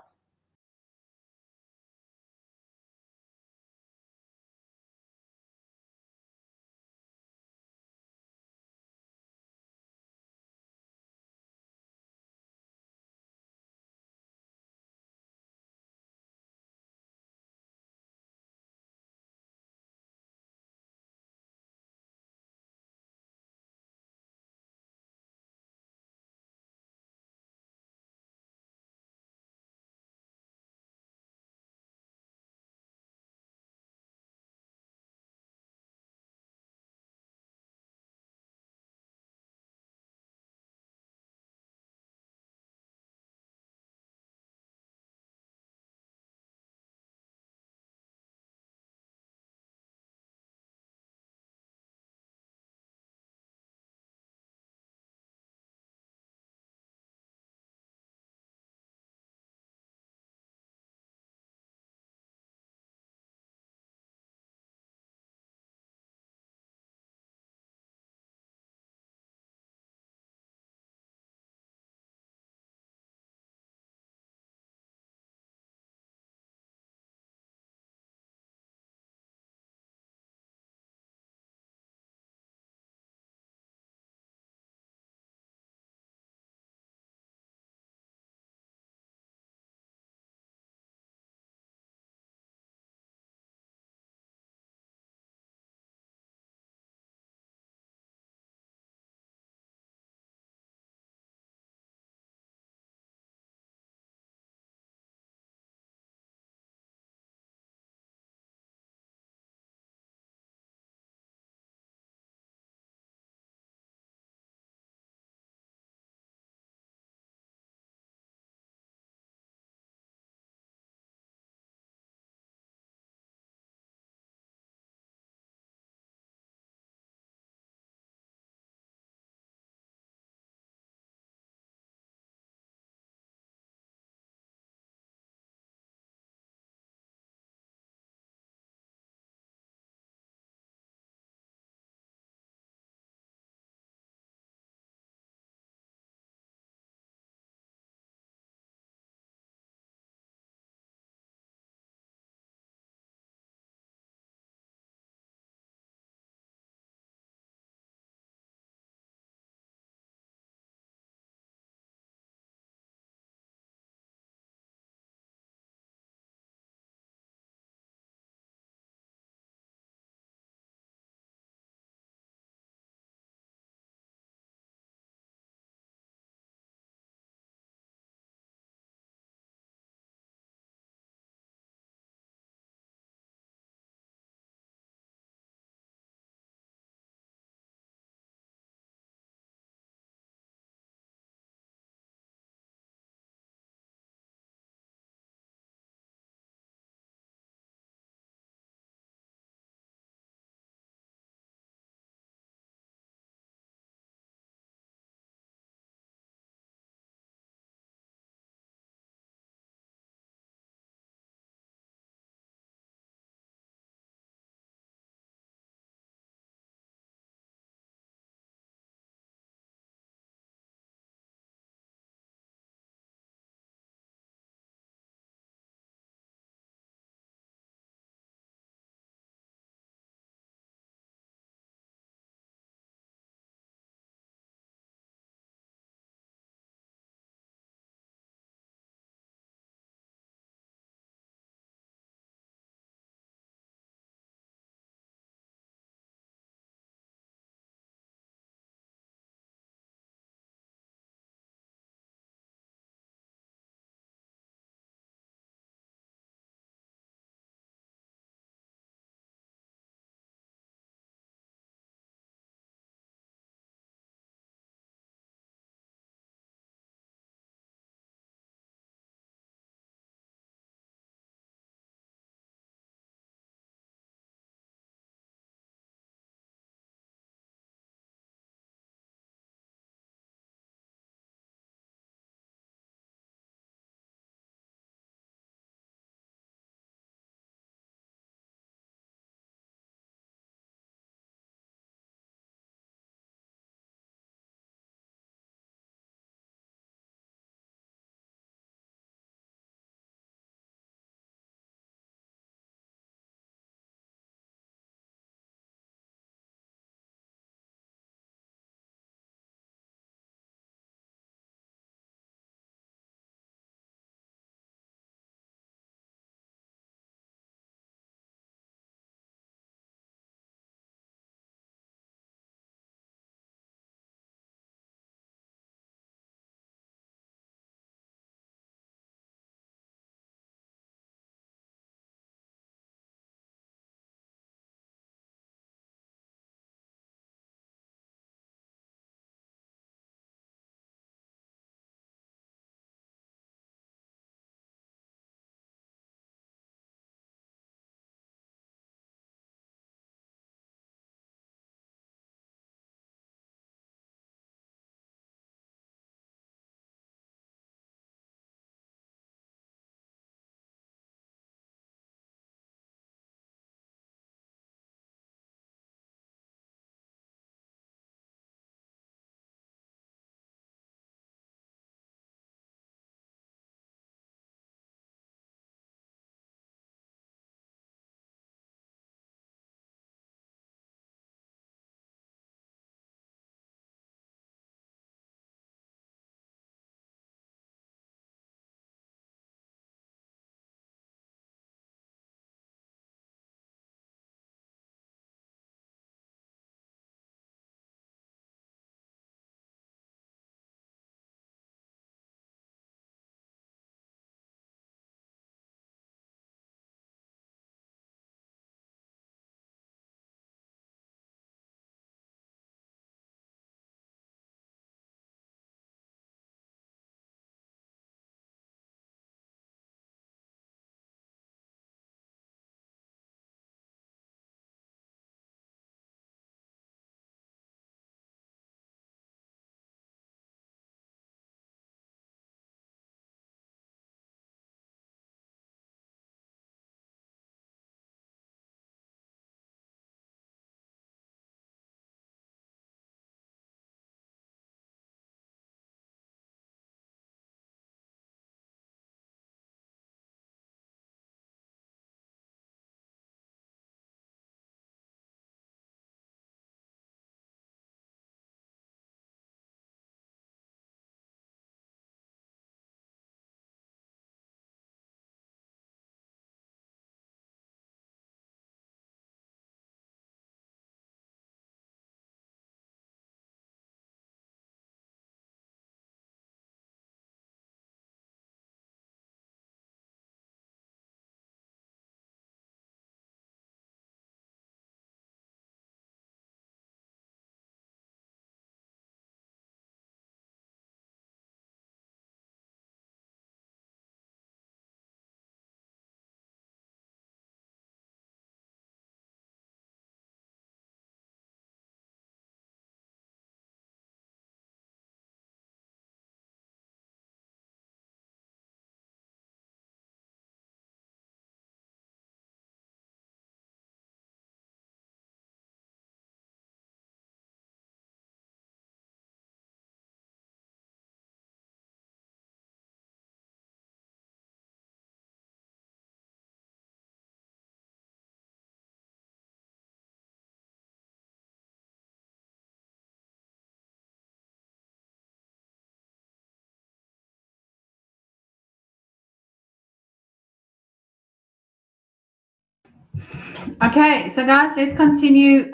Okay, so guys, let's continue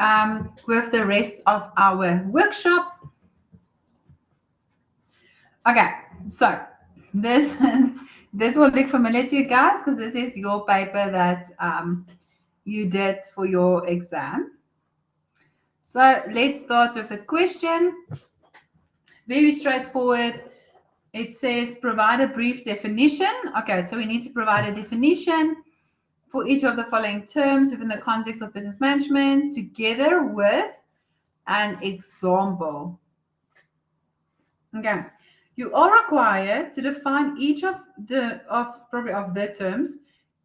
with the rest of our workshop. Okay, so this this will look familiar to you guys because this is your paper that you did for your exam. So let's start with the question. Very straightforward. It says provide a brief definition. Okay, so we need to provide a definition for each of the following terms within the context of business management together with an example. Okay, you are required to define each of the terms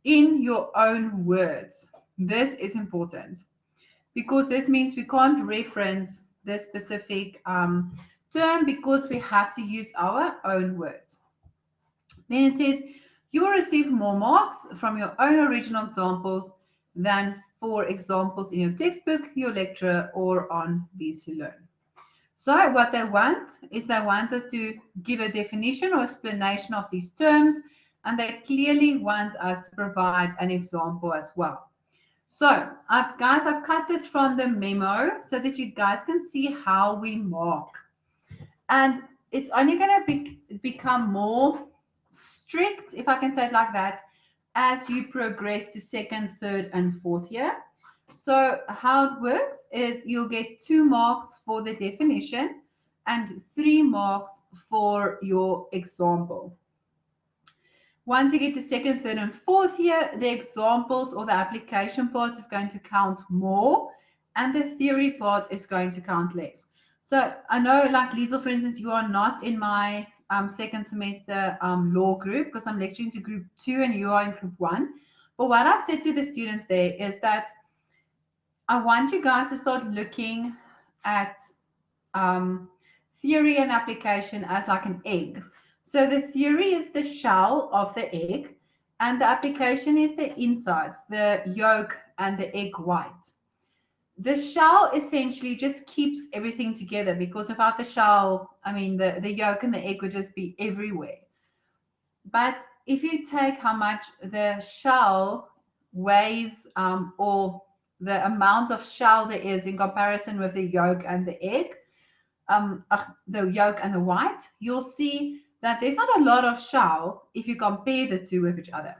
in your own words. This is important because this means we can't reference the specific term because we have to use our own words. Then it says you will receive more marks from your own original examples than for examples in your textbook, your lecture, or on VC Learn. So what they want is they want us to give a definition or explanation of these terms, and they clearly want us to provide an example as well. So guys, I've cut this from the memo so that you guys can see how we mark. And it's only going to become more strict, if I can say it like that, as you progress to second, third, and fourth year. So how it works is you'll get 2 marks for the definition and 3 marks for your example. Once you get to second, third, and fourth year, the examples or the application part is going to count more and the theory part is going to count less. So I know, like Liesel, for instance, you are not in my second semester law group because I'm lecturing to group 2 and you are in group 1. But what I've said to the students there is that I want you guys to start looking at theory and application as like an egg. So the theory is the shell of the egg, and the application is the insides, the yolk and the egg white. The shell essentially just keeps everything together because without the shell, I mean, the yolk and the egg would just be everywhere. But if you take how much the shell weighs or the amount of shell there is in comparison with the yolk and the egg, the yolk and the white, you'll see that there's not a lot of shell if you compare the two with each other.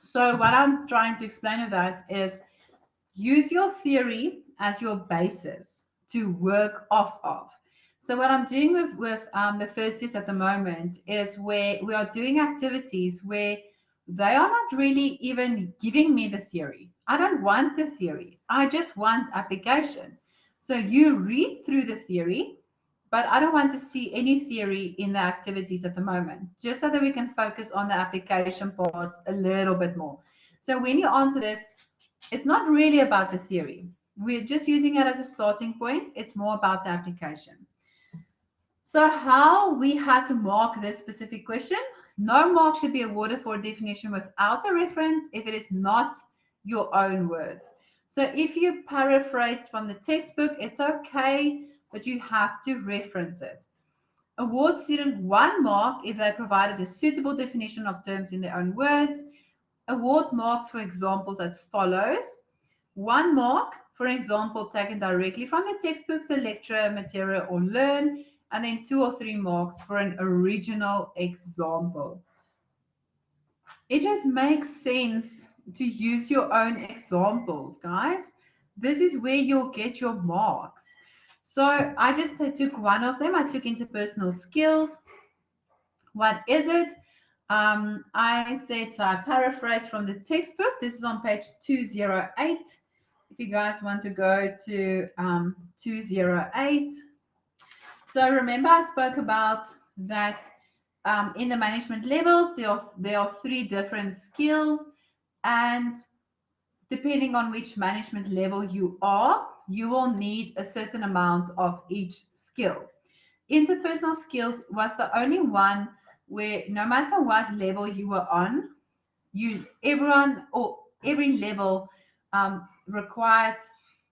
So what I'm trying to explain with that is use your theory as your basis to work off of. So what I'm doing with the first years at the moment is where we are doing activities where they are not really even giving me the theory. I don't want the theory. I just want application. So you read through the theory, but I don't want to see any theory in the activities at the moment, just so that we can focus on the application part a little bit more. So when you answer this, it's not really about the theory. We're just using it as a starting point. It's more about the application. So how we had to mark this specific question, no mark should be awarded for a definition without a reference if it is not your own words. So if you paraphrase from the textbook, it's okay, but you have to reference it. Award student 1 mark if they provided a suitable definition of terms in their own words. Award marks for examples as follows. 1 mark for example taken directly from the textbook, the lecture material, or Learn, and then 2 or 3 marks for an original example. It just makes sense to use your own examples, guys. This is where you'll get your marks. So I just took one of them. I took interpersonal skills. What is it? I said, so I paraphrased from the textbook. This is on page 208. If you guys want to go to 208. So remember I spoke about that in the management levels, there are 3 different skills, and depending on which management level you are, you will need a certain amount of each skill. Interpersonal skills was the only one where no matter what level you were on, everyone or every level required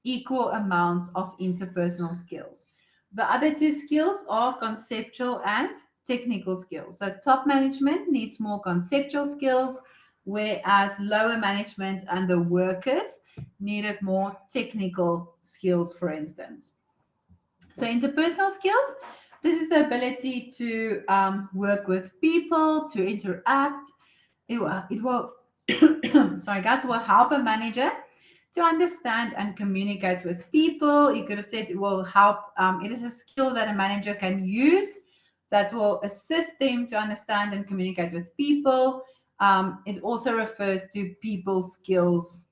equal amounts of interpersonal skills. The other 2 skills are conceptual and technical skills. So top management needs more conceptual skills, whereas lower management and the workers needed more technical skills, for instance. So interpersonal skills, this is the ability to work with people, to interact. It will sorry guys, will help a manager to understand and communicate with people. You could have said it will help, it is a skill that a manager can use that will assist them to understand and communicate with people. It also refers to people skills.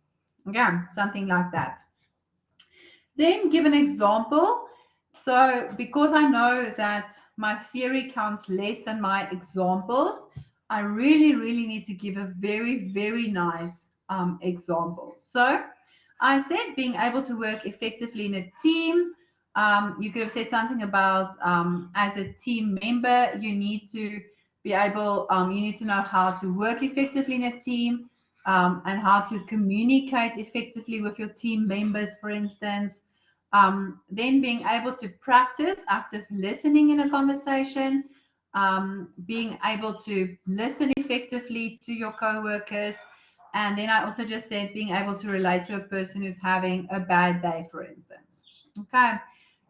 Again, something like that. Then give an example. So because I know that my theory counts less than my examples, I really, really need to give a very, very nice example. So I said being able to work effectively in a team. You could have said something about as a team member, you need to be able, you need to know how to work effectively in a team, and how to communicate effectively with your team members, for instance. Then being able to practice active listening in a conversation, being able to listen effectively to your coworkers. And then I also just said being able to relate to a person who's having a bad day, for instance. Okay.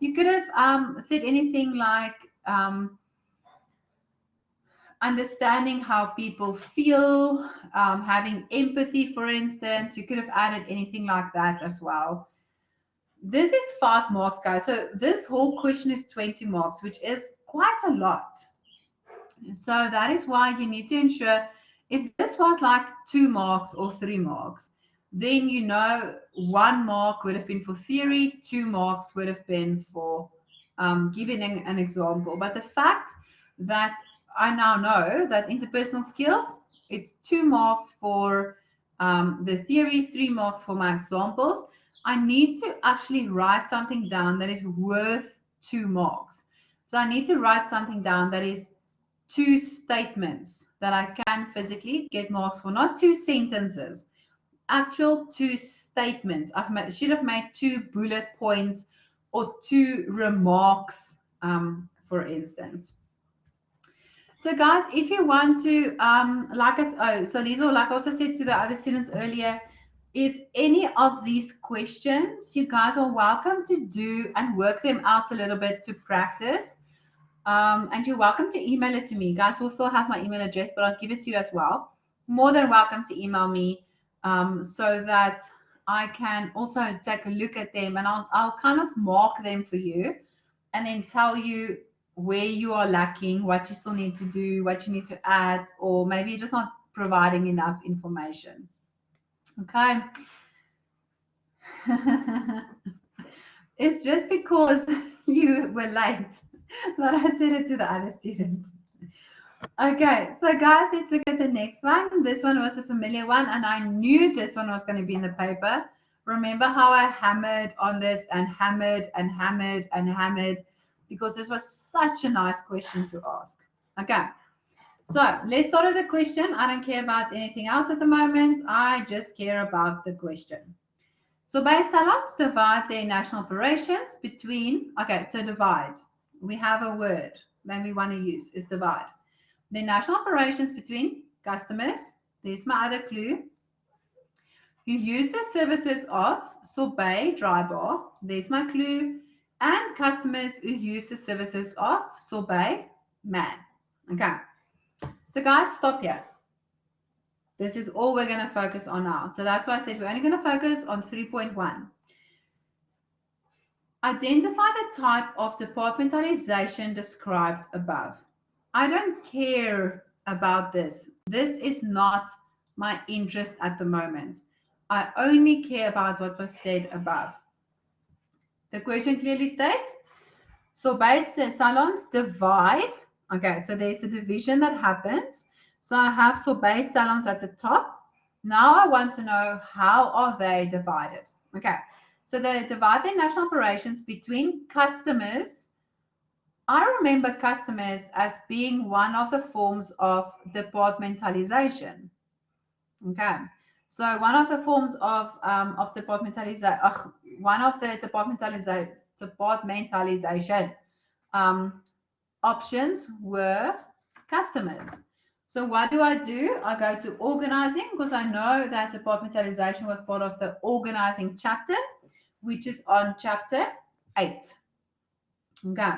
You could have said anything like understanding how people feel, having empathy, for instance. You could have added anything like that as well. This is 5 marks, guys. So this whole question is 20 marks, which is quite a lot. So that is why you need to ensure if this was like 2 marks or 3 marks, then you know 1 mark would have been for theory, 2 marks would have been for giving an example. But the fact that I now know that interpersonal skills, it's 2 marks for the theory, 3 marks for my examples. I need to actually write something down that is worth 2 marks. So I need to write something down that is 2 statements that I can physically get marks for, not 2 sentences, actual 2 statements. Should have made 2 bullet points or 2 remarks, for instance. So guys, if you want to, so Lisa, like I also said to the other students earlier, is any of these questions, you guys are welcome to do and work them out a little bit to practice. And you're welcome to email it to me. Guys will still have my email address, but I'll give it to you as well. More than welcome to email me, so that I can also take a look at them, and I'll kind of mark them for you and then tell you where you are lacking, what you still need to do, what you need to add, or maybe you're just not providing enough information. Okay. It's just because you were late that I said it to the other students. Okay, so guys, let's look at the next one. This one was a familiar one, and I knew this one was going to be in the paper. Remember how I hammered on this and hammered and hammered and hammered, because this was such a nice question to ask. Okay, so let's start with the question. I don't care about anything else at the moment. I just care about the question. Sorbet salons divide their national operations between, okay, so divide. We have a word that we want to use, is divide. The national operations between customers, there's my other clue, who use the services of Sorbet Dry Bar, there's my clue, and customers who use the services of Sorbet Man. Okay, so guys, stop here. This is all we're going to focus on now. So that's why I said we're only going to focus on 3.1. Identify the type of departmentalization described above. I don't care about this. This is not my interest at the moment. I only care about what was said above. The question clearly states, sorbet salons divide. Okay, so there's a division that happens. So I have sorbet salons at the top. Now I want to know, how are they divided? Okay, so they divide their national operations between customers. I remember customers as being one of the forms of departmentalization. Okay, so one of the forms of departmentalization, one of the departmentalization options were customers. So what do? I go to organizing because I know that departmentalization was part of the organizing chapter, which is on chapter 8. Okay.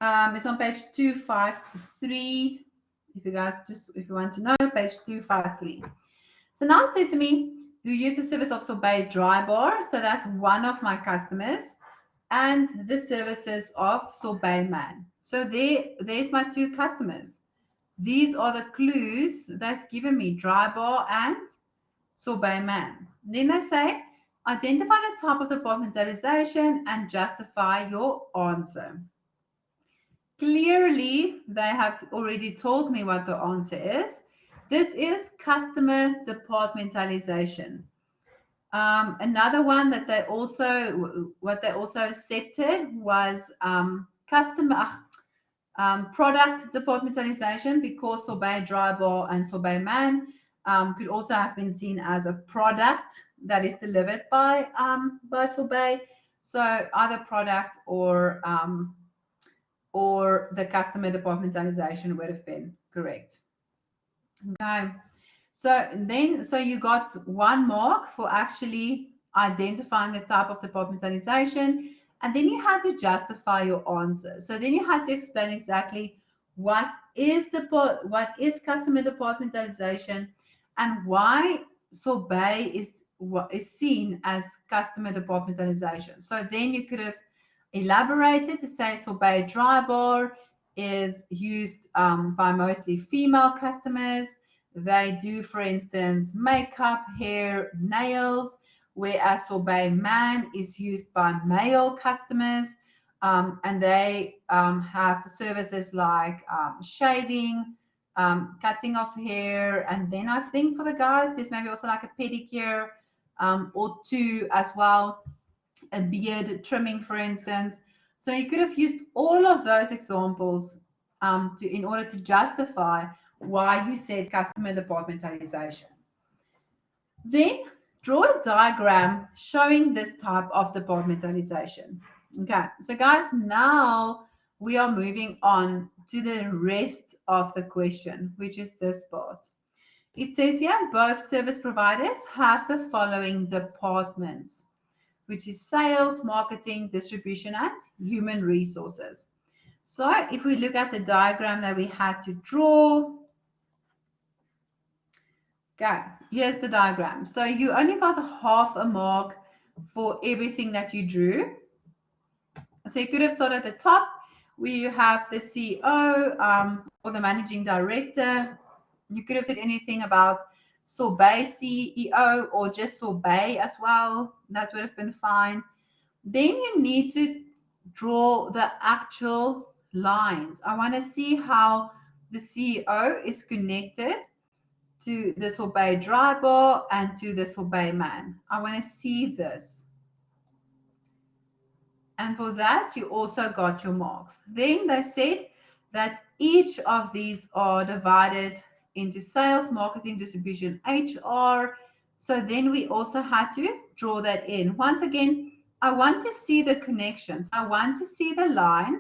It's on page 253. If you want to know, page 253. So now it says to me, who uses the service of Sorbet Dry Bar. So that's one of my customers, and the services of Sorbet Man. So there's my two customers. These are the clues they've given me, Dry Bar and Sorbet Man. Then they say, identify the type of departmentalization and justify your answer. Clearly, they have already told me what the answer is. This is customer departmentalization. Another one that what they also accepted was customer product departmentalization, because Sorbet Dry Bar and Sorbet Man could also have been seen as a product that is delivered by Sorbet. So either product or the customer departmentalization would have been correct. Okay. So you got 1 mark for actually identifying the type of departmentalization, and then you had to justify your answer. So then you had to explain exactly what is customer departmentalization and why Sorbet is seen as customer departmentalization. So then you could have elaborated to say Sorbet Dry Bar is used by mostly female customers. They do, for instance, makeup, hair, nails, whereas Sorbet Man is used by male customers. And they have services like shaving, cutting of hair, and then I think for the guys, there's maybe also like a pedicure or two as well, a beard trimming, for instance. So you could have used all of those examples in order to justify why you said customer departmentalization. Then draw a diagram showing this type of departmentalization. Okay, so guys, now we are moving on to the rest of the question, which is this part. It says here, both service providers have the following departments, which is sales, marketing, distribution, and human resources. So if we look at the diagram that we had to draw, okay, here's the diagram. So you only got half a mark for everything that you drew. So you could have started at the top where you have the CEO or the managing director. You could have said anything about Sorbet CEO or just Sorbet as well. That would have been fine. Then you need to draw the actual lines. I want to see how the CEO is connected to the Sorbet Dry Bar and to the Sorbet Man. I want to see this. And for that, you also got your marks. Then they said that each of these are divided into sales, marketing, distribution, HR. So then we also had to draw that in. Once again, I want to see the connections. I want to see the line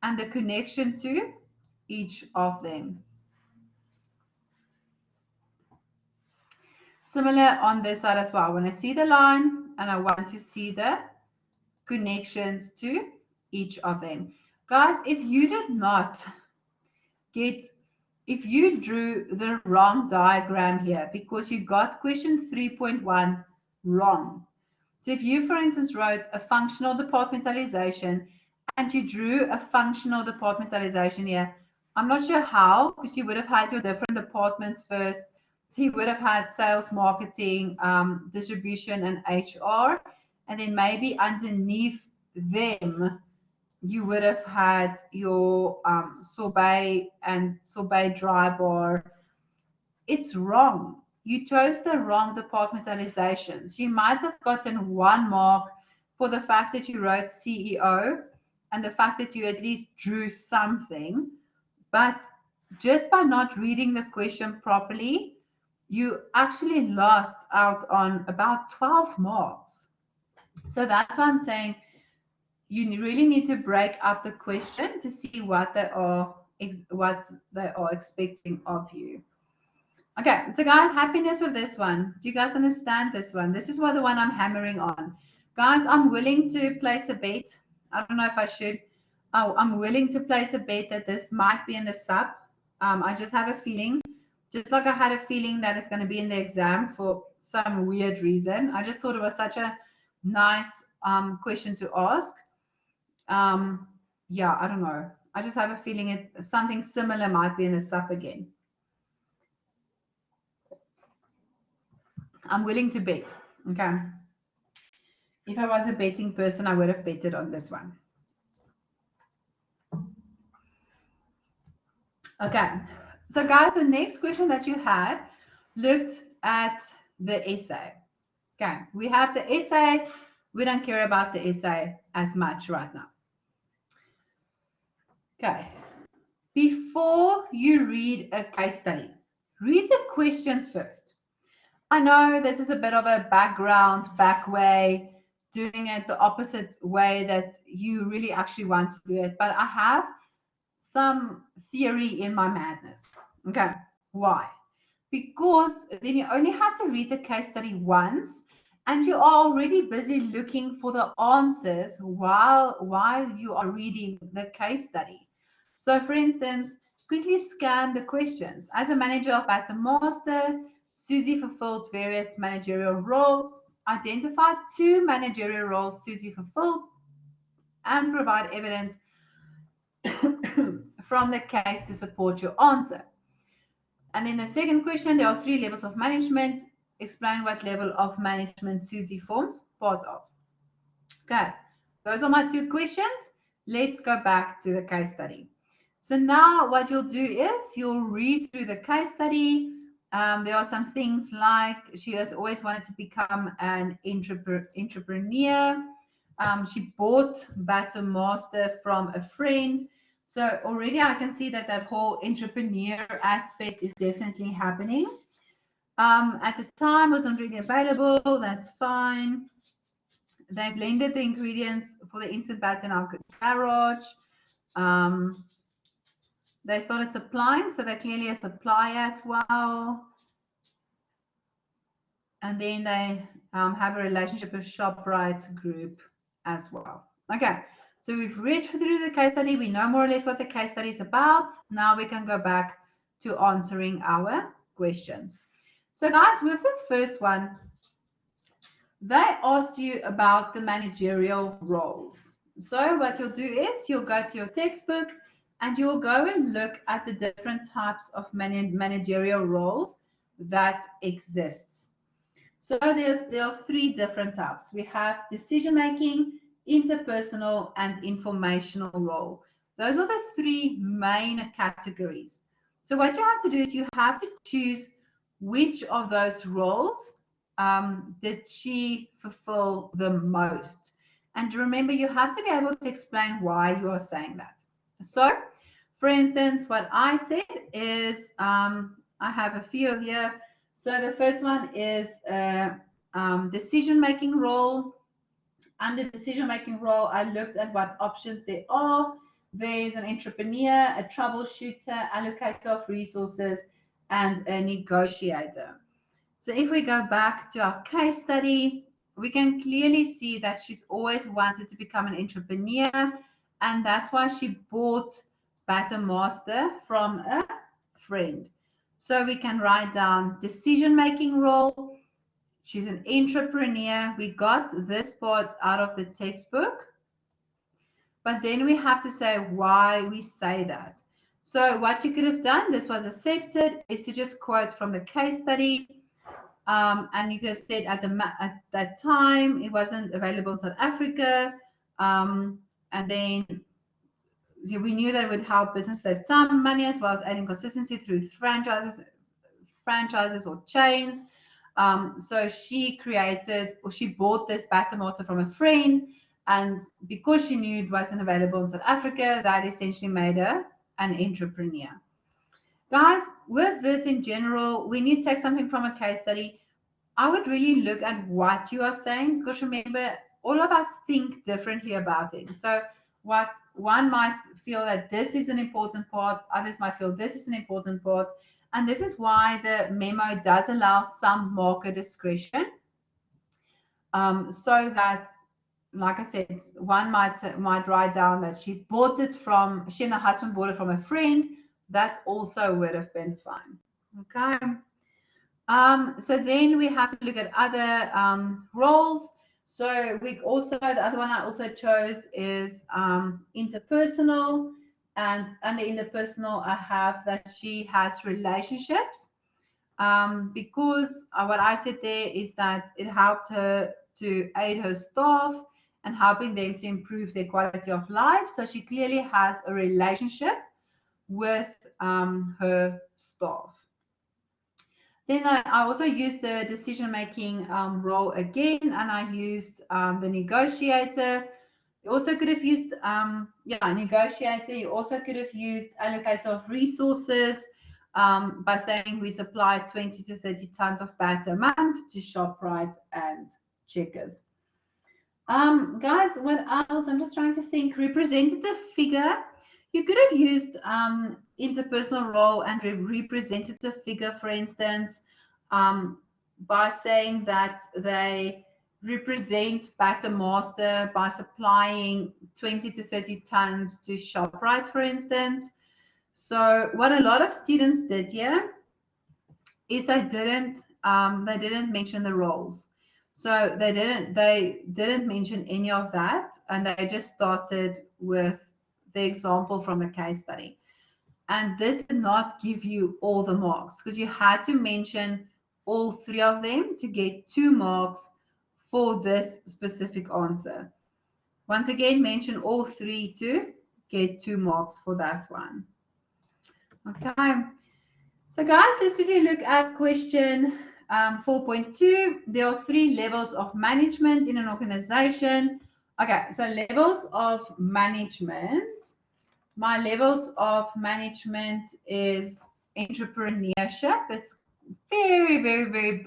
and the connection to each of them. Similar on this side as well. I want to see the line and I want to see the connections to each of them. Guys, if you did not if you drew the wrong diagram here because you got question 3.1 wrong. So if you, for instance, wrote a functional departmentalization and you drew a functional departmentalization here, I'm not sure how, because you would have had your different departments first. So you would have had sales, marketing, distribution, and HR. And then maybe underneath them, you would have had your Sorbet and Sorbet Dry Bar. It's wrong. You chose the wrong departmentalizations. You might have gotten 1 mark for the fact that you wrote CEO and the fact that you at least drew something. But just by not reading the question properly, you actually lost out on about 12 marks. So that's why I'm saying you really need to break up the question to see what they are what they are expecting of you. Okay, so guys, happiness with this one. Do you guys understand this one? This is what the one I'm hammering on. Guys, I'm willing to place a bet. I don't know if I should. Oh, I'm willing to place a bet that this might be in the sub. I just have a feeling, just like I had a feeling that it's going to be in the exam for some weird reason. I just thought it was such a nice question to ask. Um, yeah, I don't know. I just have a feeling something similar might be in the sub again. I'm willing to bet. Okay. If I was a betting person, I would have betted on this one. Okay. So, guys, the next question that you had looked at the essay. Okay. We have the essay. We don't care about the essay as much right now. Okay. Before you read a case study, read the questions first. I know this is a bit of a back way, doing it the opposite way that you really actually want to do it. But I have some theory in my madness. Okay, why? Because then you only have to read the case study once and you are already busy looking for the answers while you are reading the case study. So for instance, quickly scan the questions. As a manager of Battle Master, Susie fulfilled various managerial roles, identified 2 managerial roles Susie fulfilled, and provide evidence from the case to support your answer. And in the second question, there are 3 levels of management. Explain what level of management Susie forms part of. Okay, those are my 2 questions. Let's go back to the case study. So now what you'll do is you'll read through the case study. There are some things like she has always wanted to become an entrepreneur. She bought Battle Master from a friend. So already I can see that that whole entrepreneur aspect is definitely happening. At the time wasn't really available. That's fine. They blended the ingredients for the instant batter in our garage. They started supplying, so they're clearly a supplier as well. And then they have a relationship with ShopRite Group as well. Okay, so we've read through the case study. We know more or less what the case study is about. Now we can go back to answering our questions. So guys, with the first one, they asked you about the managerial roles. So what you'll do is you'll go to your textbook and you'll go and look at the different types of managerial roles that exists. So there are 3 different types. We have decision making, interpersonal, and informational role. Those are the 3 main categories. So what you have to do is you have to choose which of those roles did she fulfill the most. And remember, you have to be able to explain why you are saying that. So, for instance, what I said is, I have a few here. So the first one is decision-making role. Under decision-making role, I looked at what options there are. There's an entrepreneur, a troubleshooter, allocator of resources, and a negotiator. So if we go back to our case study, we can clearly see that she's always wanted to become an entrepreneur, and that's why she bought Batter Master from a friend. So we can write down decision-making role. She's an entrepreneur. We got this part out of the textbook, but then we have to say why we say that. So what you could have done, this was accepted, is to just quote from the case study. And you could have said at that time it wasn't available in South Africa, and then we knew that it would help business save time and money as well as adding consistency through franchises or chains. So she bought this batter master from a friend, and because she knew it wasn't available in South Africa, that essentially made her an entrepreneur. Guys, with this in general, when you take something from a case study, I would really look at what you are saying, because remember, all of us think differently about things. So what one might feel that this is an important part, others might feel this is an important part. And this is why the memo does allow some marker discretion, so that, like I said, one might write down that she and her husband bought it from a friend. That also would have been fine. Okay. So then we have to look at other roles. So the other one I also chose is interpersonal. And under interpersonal, I have that she has relationships, because what I said there is that it helped her to aid her staff and helping them to improve their quality of life. So she clearly has a relationship with her staff. Then I also used the decision-making role again, and I used the negotiator. You also could have used, negotiator. You also could have used allocator of resources, by saying we supply 20 to 30 tons of batter a month to ShopRite and Checkers. Guys, what else? I'm just trying to think. Representative figure. You could have used interpersonal role and representative figure, for instance, by saying that they represent Batter Master by supplying 20 to 30 tons to ShopRite, for instance. So what a lot of students did here is they didn't mention the roles. So they didn't mention any of that, and they just started with the example from the case study. And this did not give you all the marks because you had to mention all three of them to get 2 marks for this specific answer. Once again, mention all three to get 2 marks for that one. Okay. So guys, let's quickly look at question 4.2. There are 3 levels of management in an organization. Okay, so levels of management. My levels of management is entrepreneurship. It's very, very, very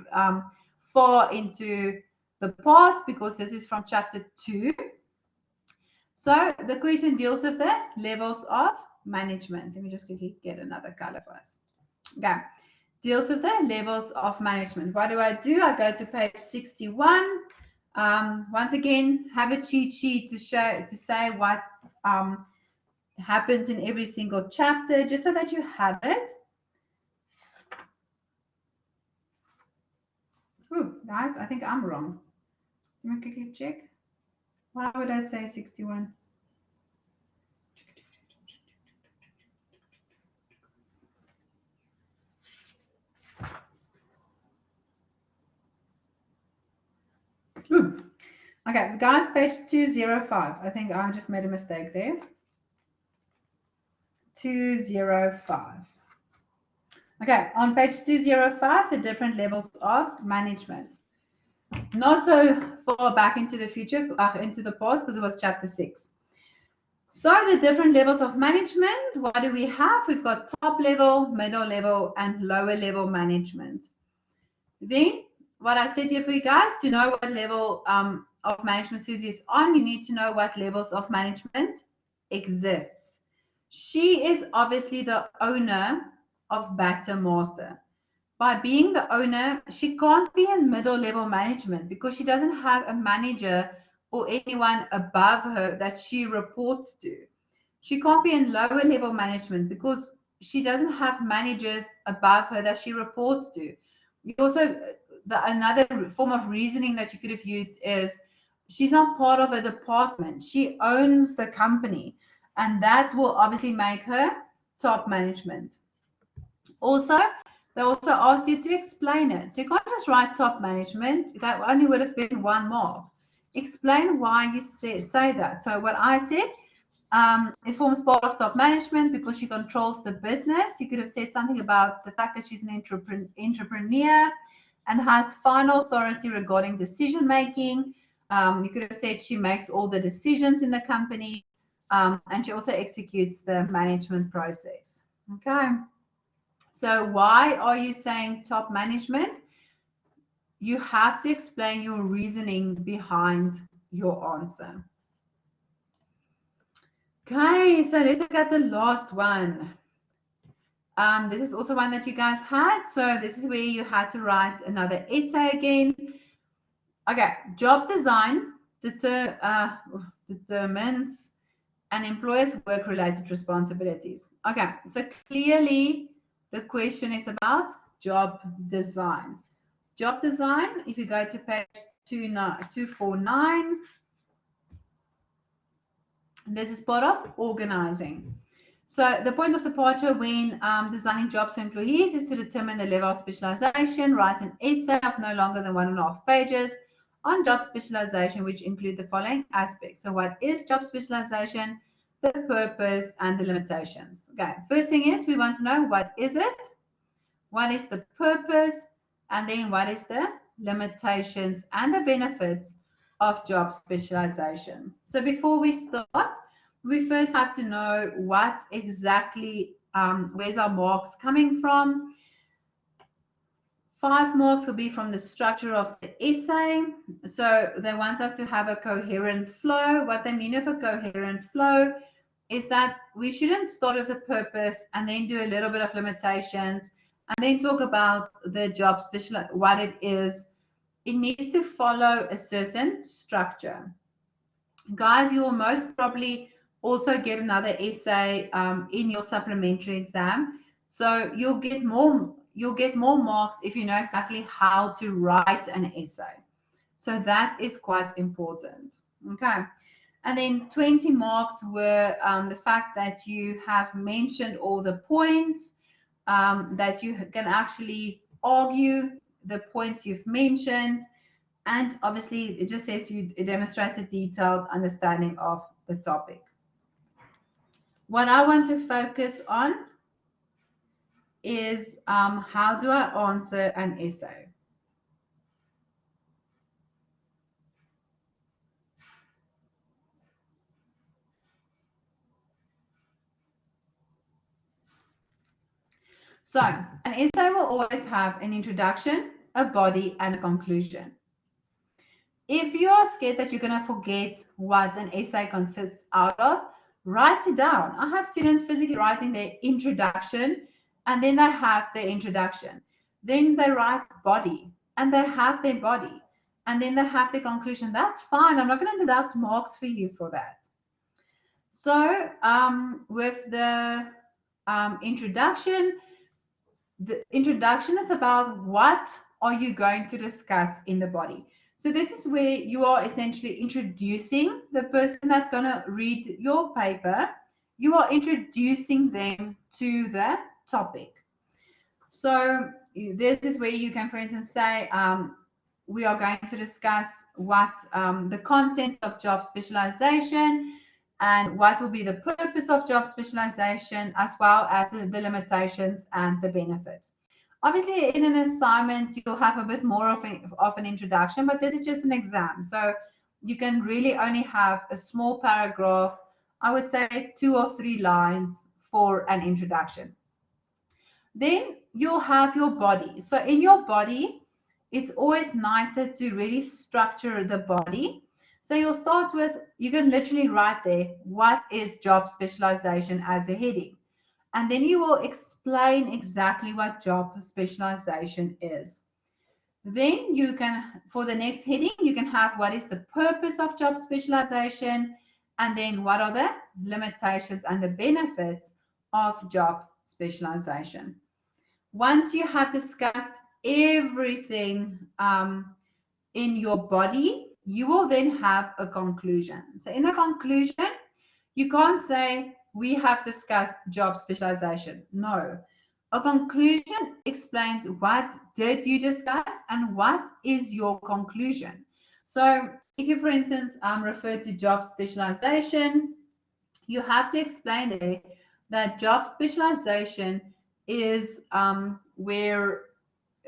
far into the past because this is from chapter 2. So the question deals with the levels of management. Let me just quickly get another color for us. Okay, deals with the levels of management. What do? I go to page 61. Once again, have a cheat sheet to say what happens in every single chapter, just so that you have it. Ooh, guys, I think I'm wrong. Let me quickly check. Why would I say 61? Ooh. Okay, guys, page 205. I think I just made a mistake there. 205. Okay, on page 205, the different levels of management. Not so far back into the future, into the past, because it was chapter 6. So the different levels of management, what do we have? We've got top level, middle level, and lower level management. Then, what I said here for you guys, to know what level of management Susie is on, you need to know what levels of management exists. She is obviously the owner of Batter Master. By being the owner, she can't be in middle level management because she doesn't have a manager or anyone above her that she reports to. She can't be in lower level management because she doesn't have managers above her that she reports to. You also, another form of reasoning that you could have used is she's not part of a department. She owns the company, and that will obviously make her top management. Also, they also ask you to explain it. So you can't just write top management. That only would have been 1 mark. Explain why you say that. So what I said, it forms part of top management because she controls the business. You could have said something about the fact that she's an entrepreneur and has final authority regarding decision making. You could have said she makes all the decisions in the company, and she also executes the management process. Okay. So why are you saying top management? You have to explain your reasoning behind your answer. Okay, so let's look at the last one. This is also one that you guys had. So this is where you had to write another essay again. Okay, job design determines an employer's work-related responsibilities. Okay, so clearly the question is about job design. Job design, if you go to page 249, this is part of organizing. So the point of departure when designing jobs for employees is to determine the level of specialization. Write an essay of no longer than 1.5 pages on job specialization, which include the following aspects. So what is job specialization, the purpose, and the limitations? Okay, first thing is we want to know what is it, what is the purpose, and then what is the limitations and the benefits of job specialization. So before we start, we first have to know what exactly, where's our marks coming from. 5 marks will be from the structure of the essay. So they want us to have a coherent flow. What they mean with a coherent flow is that we shouldn't start with the purpose and then do a little bit of limitations and then talk about the job special, what it is. It needs to follow a certain structure. Guys, you will most probably also get another essay in your supplementary exam. So you'll get more marks if you know exactly how to write an essay. So that is quite important. Okay. And then 20 marks were the fact that you have mentioned all the points, that you can actually argue the points you've mentioned. And obviously, it just says it demonstrates a detailed understanding of the topic. What I want to focus on is how do I answer an essay? So, an essay will always have an introduction, a body, and a conclusion. If you are scared that you're going to forget what an essay consists out of, write it down. I have students physically writing their introduction, and then they have their introduction. Then they write body, and they have their body, and then they have their conclusion. That's fine. I'm not going to deduct marks for you for that. So, with the introduction, the introduction is about what are you going to discuss in the body. So this is where you are essentially introducing the person that's going to read your paper. You are introducing them to the topic. So this is where you can, for instance, say, we are going to discuss what the content of job specialization and what will be the purpose of job specialization, as well as the limitations and the benefits. Obviously, in an assignment, you'll have a bit more of an introduction, but this is just an exam. So you can really only have a small paragraph, I would say 2 or 3 lines for an introduction. Then you'll have your body. So in your body, it's always nicer to really structure the body. So you'll start with, you can literally write there, what is job specialization as a heading? And then you will explain exactly what job specialization is. Then you can, for the next heading, you can have what is the purpose of job specialization, and then what are the limitations and the benefits of job specialization. Once you have discussed everything in your body, you will then have a conclusion. So in a conclusion, you can't say, we have discussed job specialization. No. A conclusion explains what did you discuss and what is your conclusion. So if you, for instance, refer to job specialization, you have to explain there that job specialization is where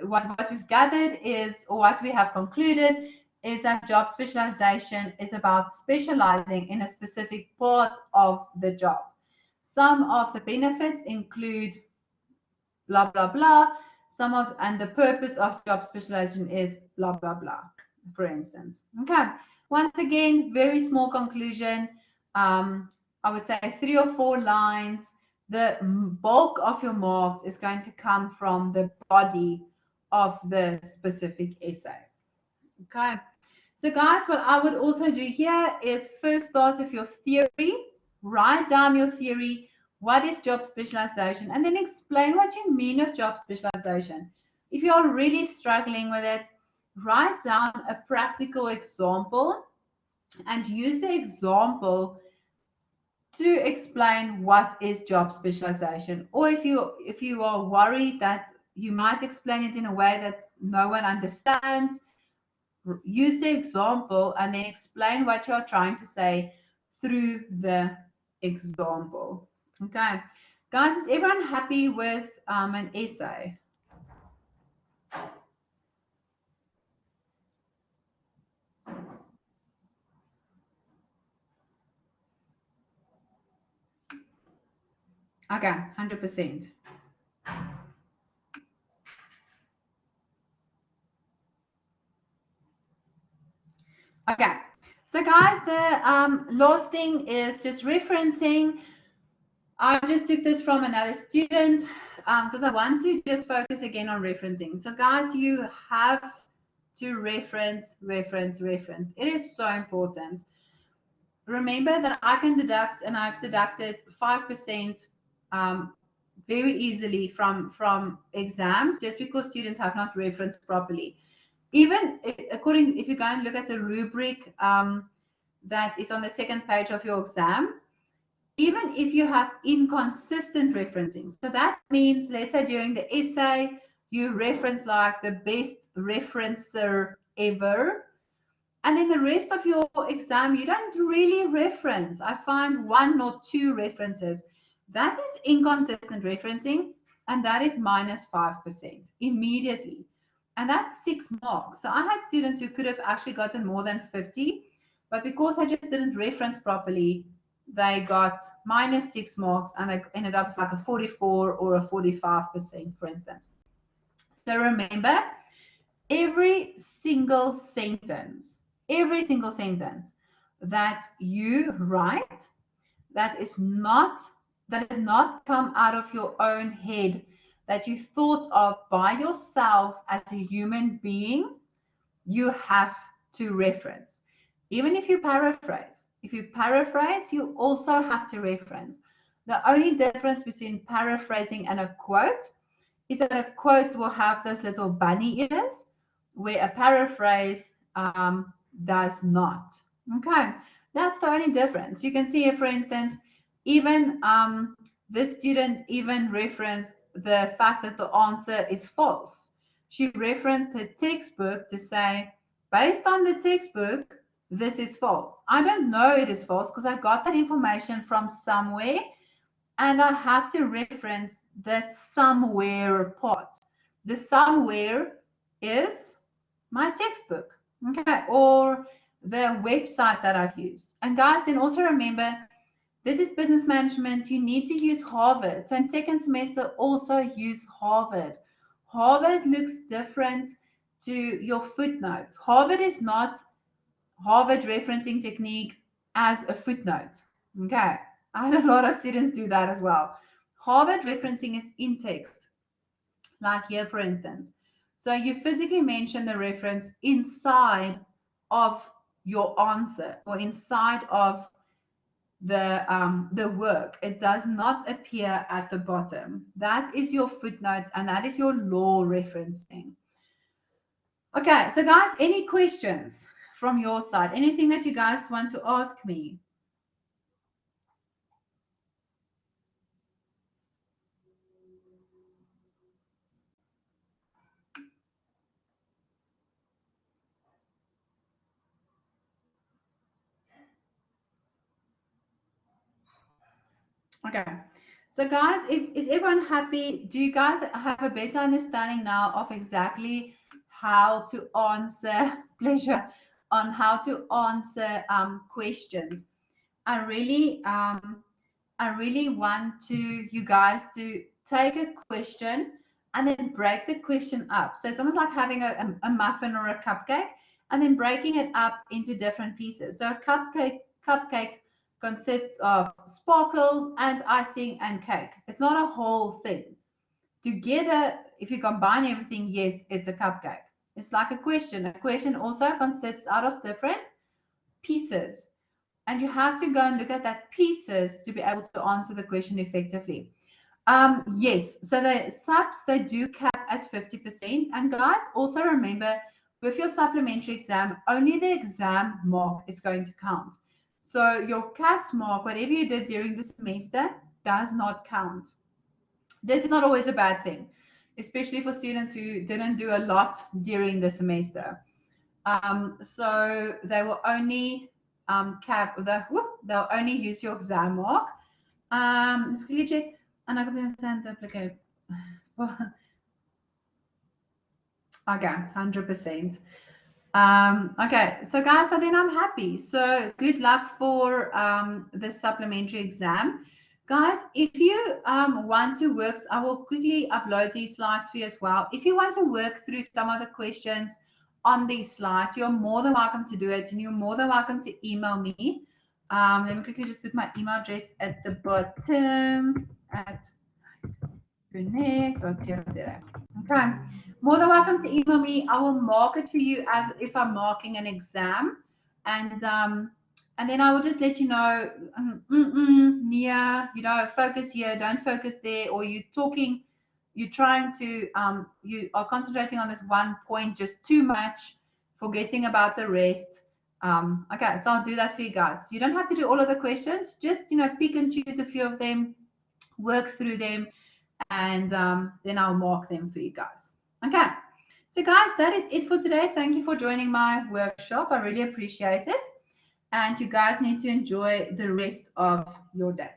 what we've gathered is, or what we have concluded is that job specialization is about specializing in a specific part of the job. Some of the benefits include blah, blah, blah. And the purpose of job specialization is blah, blah, blah, for instance. Okay. Once again, very small conclusion. I would say 3 or 4 lines. The bulk of your marks is going to come from the body of the specific essay. Okay. So guys, what I would also do here is first start with your theory, write down your theory, what is job specialization, and then explain what you mean of job specialization. If you're really struggling with it, write down a practical example and use the example to explain what is job specialization. Or if you are worried that you might explain it in a way that no one understands, use the example and then explain what you're trying to say through the example. Okay, guys, is everyone happy with an essay? Okay, 100%. Okay, so guys, the last thing is just referencing. I just took this from another student because I want to just focus again on referencing. So guys, you have to reference, reference, reference. It is so important. Remember that I can deduct, and I've deducted 5% very easily from exams just because students have not referenced properly. Even according, if you go and look at the rubric that is on the second page of your exam, even if you have inconsistent referencing. So that means, let's say during the essay, you reference like the best referencer ever. And in the rest of your exam, you don't really reference. I find 1 or 2 references. That is inconsistent referencing, and that is minus 5% immediately. And that's 6 marks. So I had students who could have actually gotten more than 50, but because I just didn't reference properly, they got minus 6 marks and they ended up like a 44 or a 45%, for instance. So remember, every single sentence that you write that did not come out of your own head, that you thought of by yourself as a human being, you have to reference. Even if you paraphrase, you also have to reference. The only difference between paraphrasing and a quote is that a quote will have those little bunny ears, where a paraphrase does not. Okay, that's the only difference. You can see here, for instance, even this student even referenced the fact that the answer is false. She referenced her textbook to say, based on the textbook, this is false. I don't know it is false because I got that information from somewhere, and I have to reference that somewhere part. The somewhere is my textbook, okay, or the website that I've used. And guys, then also remember, this is business management. You need to use Harvard. So in second semester, also use Harvard. Harvard looks different to your footnotes. Harvard is not Harvard referencing technique as a footnote. Okay. I had a lot of students do that as well. Harvard referencing is in text, like here, for instance. So you physically mention the reference inside of your answer or inside of the work. It does not appear at the bottom. That is your footnotes, and that is your law referencing. Okay, so guys, any questions from your side? Anything that you guys want to ask me? Okay. So guys, is everyone happy? Do you guys have a better understanding now of exactly how to answer pleasure on how to answer questions? I really want you guys to take a question and then break the question up. So it's almost like having a muffin or a cupcake and then breaking it up into different pieces. So a cupcake consists of sparkles and icing and cake. It's not a whole thing. Together, if you combine everything, yes, it's a cupcake. It's like a question. A question also consists out of different pieces. And you have to go and look at that pieces to be able to answer the question effectively. Yes, so the subs, they do cap at 50%. And guys, also remember, with your supplementary exam, only the exam mark is going to count. So your CAS mark, whatever you did during the semester, does not count. This is not always a bad thing, especially for students who didn't do a lot during the semester. So they will only they'll only use your exam mark. Let's quickly check. And I can understand the applicant. Okay, 100%. Okay, so guys, so then I'm happy. So good luck for the supplementary exam. Guys, if you want to work, I will quickly upload these slides for you as well. If you want to work through some of the questions on these slides, you're more than welcome to do it, and you're more than welcome to email me. Let me quickly just put my email address at the bottom at connect. Okay. More than welcome to email me. I will mark it for you as if I'm marking an exam, and then I will just let you know, Nia, focus here, don't focus there, or you're trying to, you are concentrating on this one point just too much, forgetting about the rest. Okay, so I'll do that for you guys. You don't have to do all of the questions, just pick and choose a few of them, work through them, and then I'll mark them for you guys. Okay, so guys, that is it for today. Thank you for joining my workshop. I really appreciate it. And you guys need to enjoy the rest of your day.